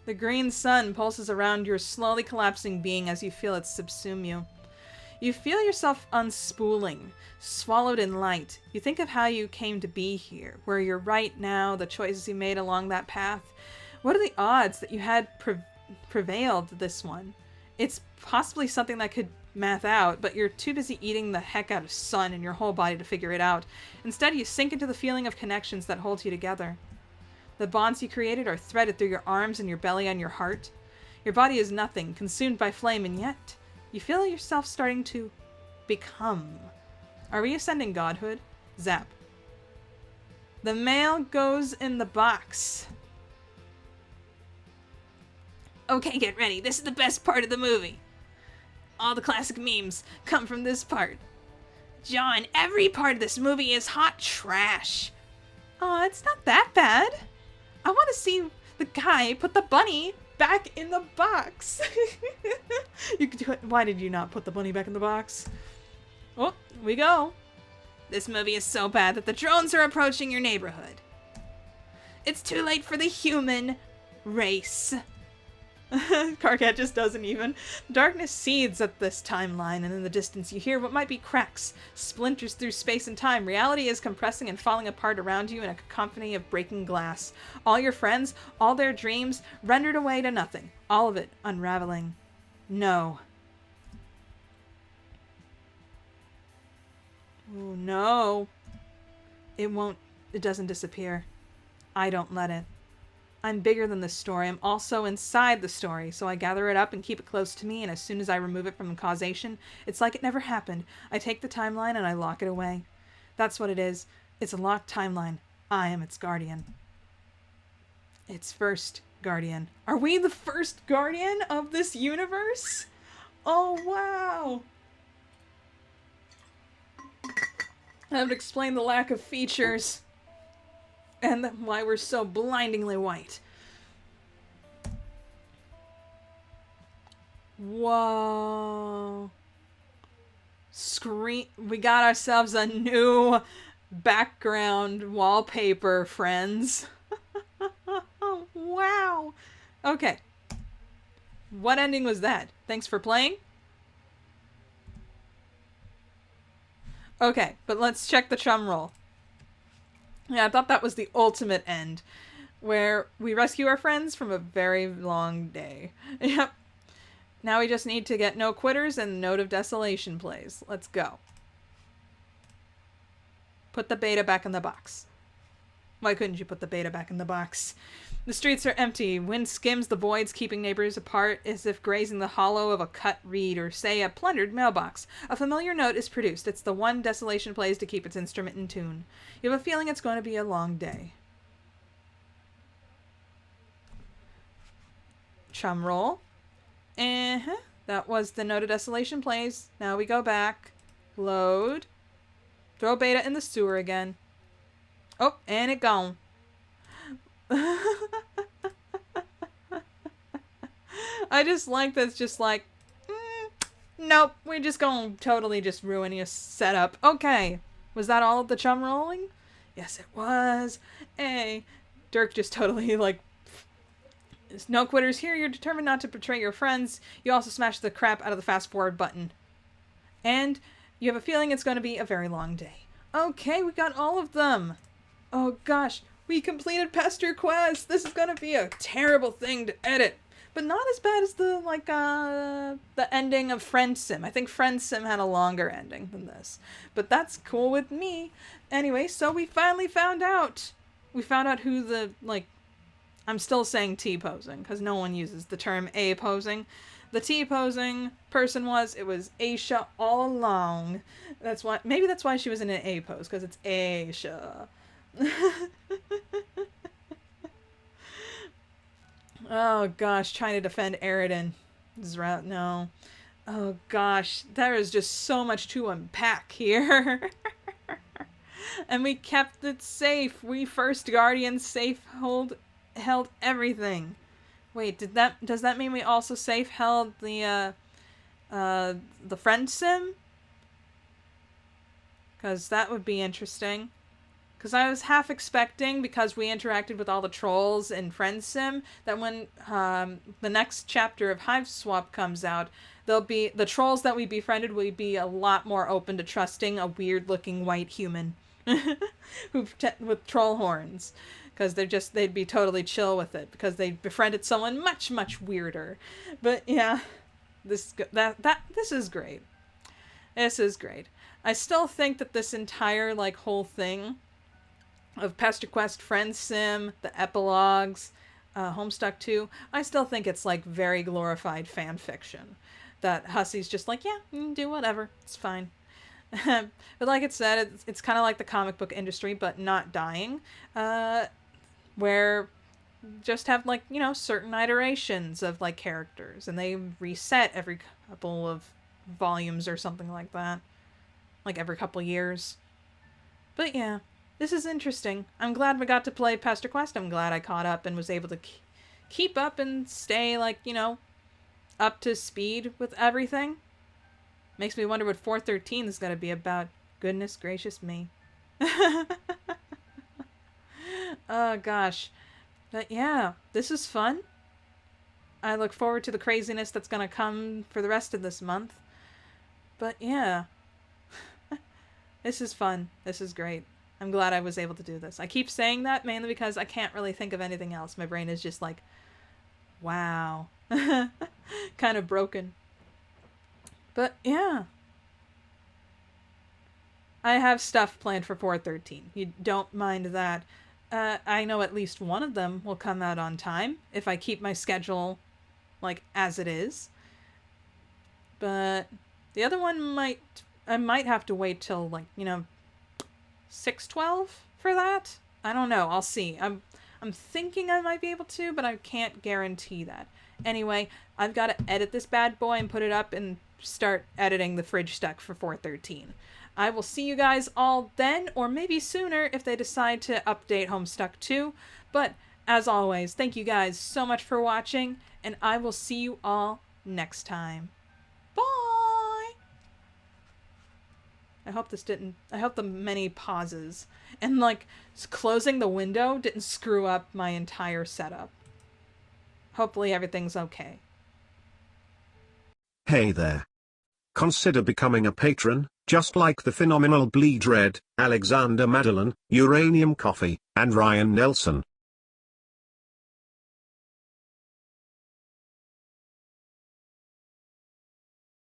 The green sun pulses around your slowly collapsing being as you feel it subsume you. You feel yourself unspooling, swallowed in light. You think of how you came to be here, where you're right now, the choices you made along that path. What are the odds that you had prevailed this one? It's possibly something that could math out, but you're too busy eating the heck out of sun in your whole body to figure it out. Instead, you sink into the feeling of connections that hold you together. The bonds you created are threaded through your arms and your belly and your heart. Your body is nothing, consumed by flame, and yet you feel yourself starting to become. Are we ascending godhood? Zap. The mail goes in the box. Okay, get ready. This is the best part of the movie. All the classic memes come from this part. John, every part of this movie is hot trash. Aw, it's not that bad. I want to see the guy put the bunny back in the box. You could do it. Why did you not put the bunny back in the box? Oh, we go. This movie is so bad that the drones are approaching your neighborhood. It's too late for the human race. Carcat just doesn't even. Darkness seethes at this timeline, and in the distance you hear what might be cracks, splinters through space and time. Reality is compressing and falling apart around you in a cacophony of breaking glass. All your friends, all their dreams, rendered away to nothing. All of it unraveling. No. Oh, no. It doesn't disappear. I don't let it. I'm bigger than this story. I'm also inside the story, so I gather it up and keep it close to me, and as soon as I remove it from causation, it's like it never happened. I take the timeline and I lock it away. That's what it is. It's a locked timeline. I am its guardian. Its first guardian. Are we the first guardian of this universe? Oh, wow. That would explain the lack of features. And why we're so blindingly white. Whoa. We got ourselves a new background wallpaper, friends. Wow. Okay. What ending was that? Thanks for playing. Okay, but let's check the chum roll. Yeah, I thought that was the ultimate end, where we rescue our friends from a very long day. Yep. Now we just need to get No Quitters and Note of Desolation plays. Let's go. Put the beta back in the box. Why couldn't you put the beta back in the box? The streets are empty. Wind skims the voids, keeping neighbors apart as if grazing the hollow of a cut reed or, say, a plundered mailbox. A familiar note is produced. It's the one Desolation plays to keep its instrument in tune. You have a feeling it's going to be a long day. Chum roll. That was the Note of Desolation plays. Now we go back. Load. Throw beta in the sewer again. Oh, and it gone. I just like that it's just like, Nope, we're just gonna totally just ruin your setup. Okay, was that all of the chum rolling? Yes, it was. Hey, Dirk just totally, like, there's no quitters here. You're determined not to betray your friends. You also smashed the crap out of the fast forward button. And you have a feeling it's going to be a very long day. Okay, we got all of them. Oh gosh, we completed Pesterquest. This is going to be a terrible thing to edit. But not as bad as the ending of Friend Sim. I think Friend Sim had a longer ending than this. But that's cool with me. Anyway, so we finally found out. We found out who the, like, I'm still saying T-posing, because no one uses the term A-posing. The T-posing person was, it was Aisha all along. That's why, maybe that's why she was in an A-pose, because it's Aisha. Oh gosh, trying to defend Eridan. No. Oh gosh, there is just so much to unpack here. And we kept it safe. We first Guardian safe held everything. Wait, does that mean we also safe held the friend sim? Because that would be interesting. Because I was half expecting, because we interacted with all the trolls in Friend Sim, that when the next chapter of Hive Swap comes out, there'll be the trolls that we befriended will be a lot more open to trusting a weird-looking white human with troll horns, because they'd be totally chill with it because they befriended someone much, much weirder. But yeah, this is great. This is great. I still think that this entire like whole thing of Pesterquest, Friend Sim, the epilogues, Homestuck 2, I still think it's like very glorified fan fiction. That Hussey's just like, yeah, do whatever, it's fine. But like it said, it's kind of like the comic book industry, but not dying, where just have like, you know, certain iterations of like characters, and they reset every couple of volumes or something like that, like every couple years. But yeah. This is interesting. I'm glad we got to play Pesterquest. I'm glad I caught up and was able to keep up and stay, like, you know, up to speed with everything. Makes me wonder what 413 is going to be about. Goodness gracious me. Oh, gosh. But yeah, this is fun. I look forward to the craziness that's going to come for the rest of this month. But yeah. This is fun. This is great. I'm glad I was able to do this. I keep saying that mainly because I can't really think of anything else. My brain is just like, wow. Kind of broken. But yeah. I have stuff planned for 413. You don't mind that. I know at least one of them will come out on time if I keep my schedule like as it is. But the other one I might have to wait till like, you know, 6/12 for that? I don't know. I'll see. I'm thinking I might be able to, but I can't guarantee that. Anyway, I've got to edit this bad boy and put it up and start editing the fridge stuck for 413. I will see you guys all then, or maybe sooner if they decide to update Homestuck 2. But as always, thank you guys so much for watching, and I will see you all next time. Bye! I hope the many pauses and like closing the window didn't screw up my entire setup. Hopefully everything's okay. Hey there. Consider becoming a patron, just like the phenomenal Bleed Red, Alexander Madeline, Uranium Coffee, and Ryan Nelson.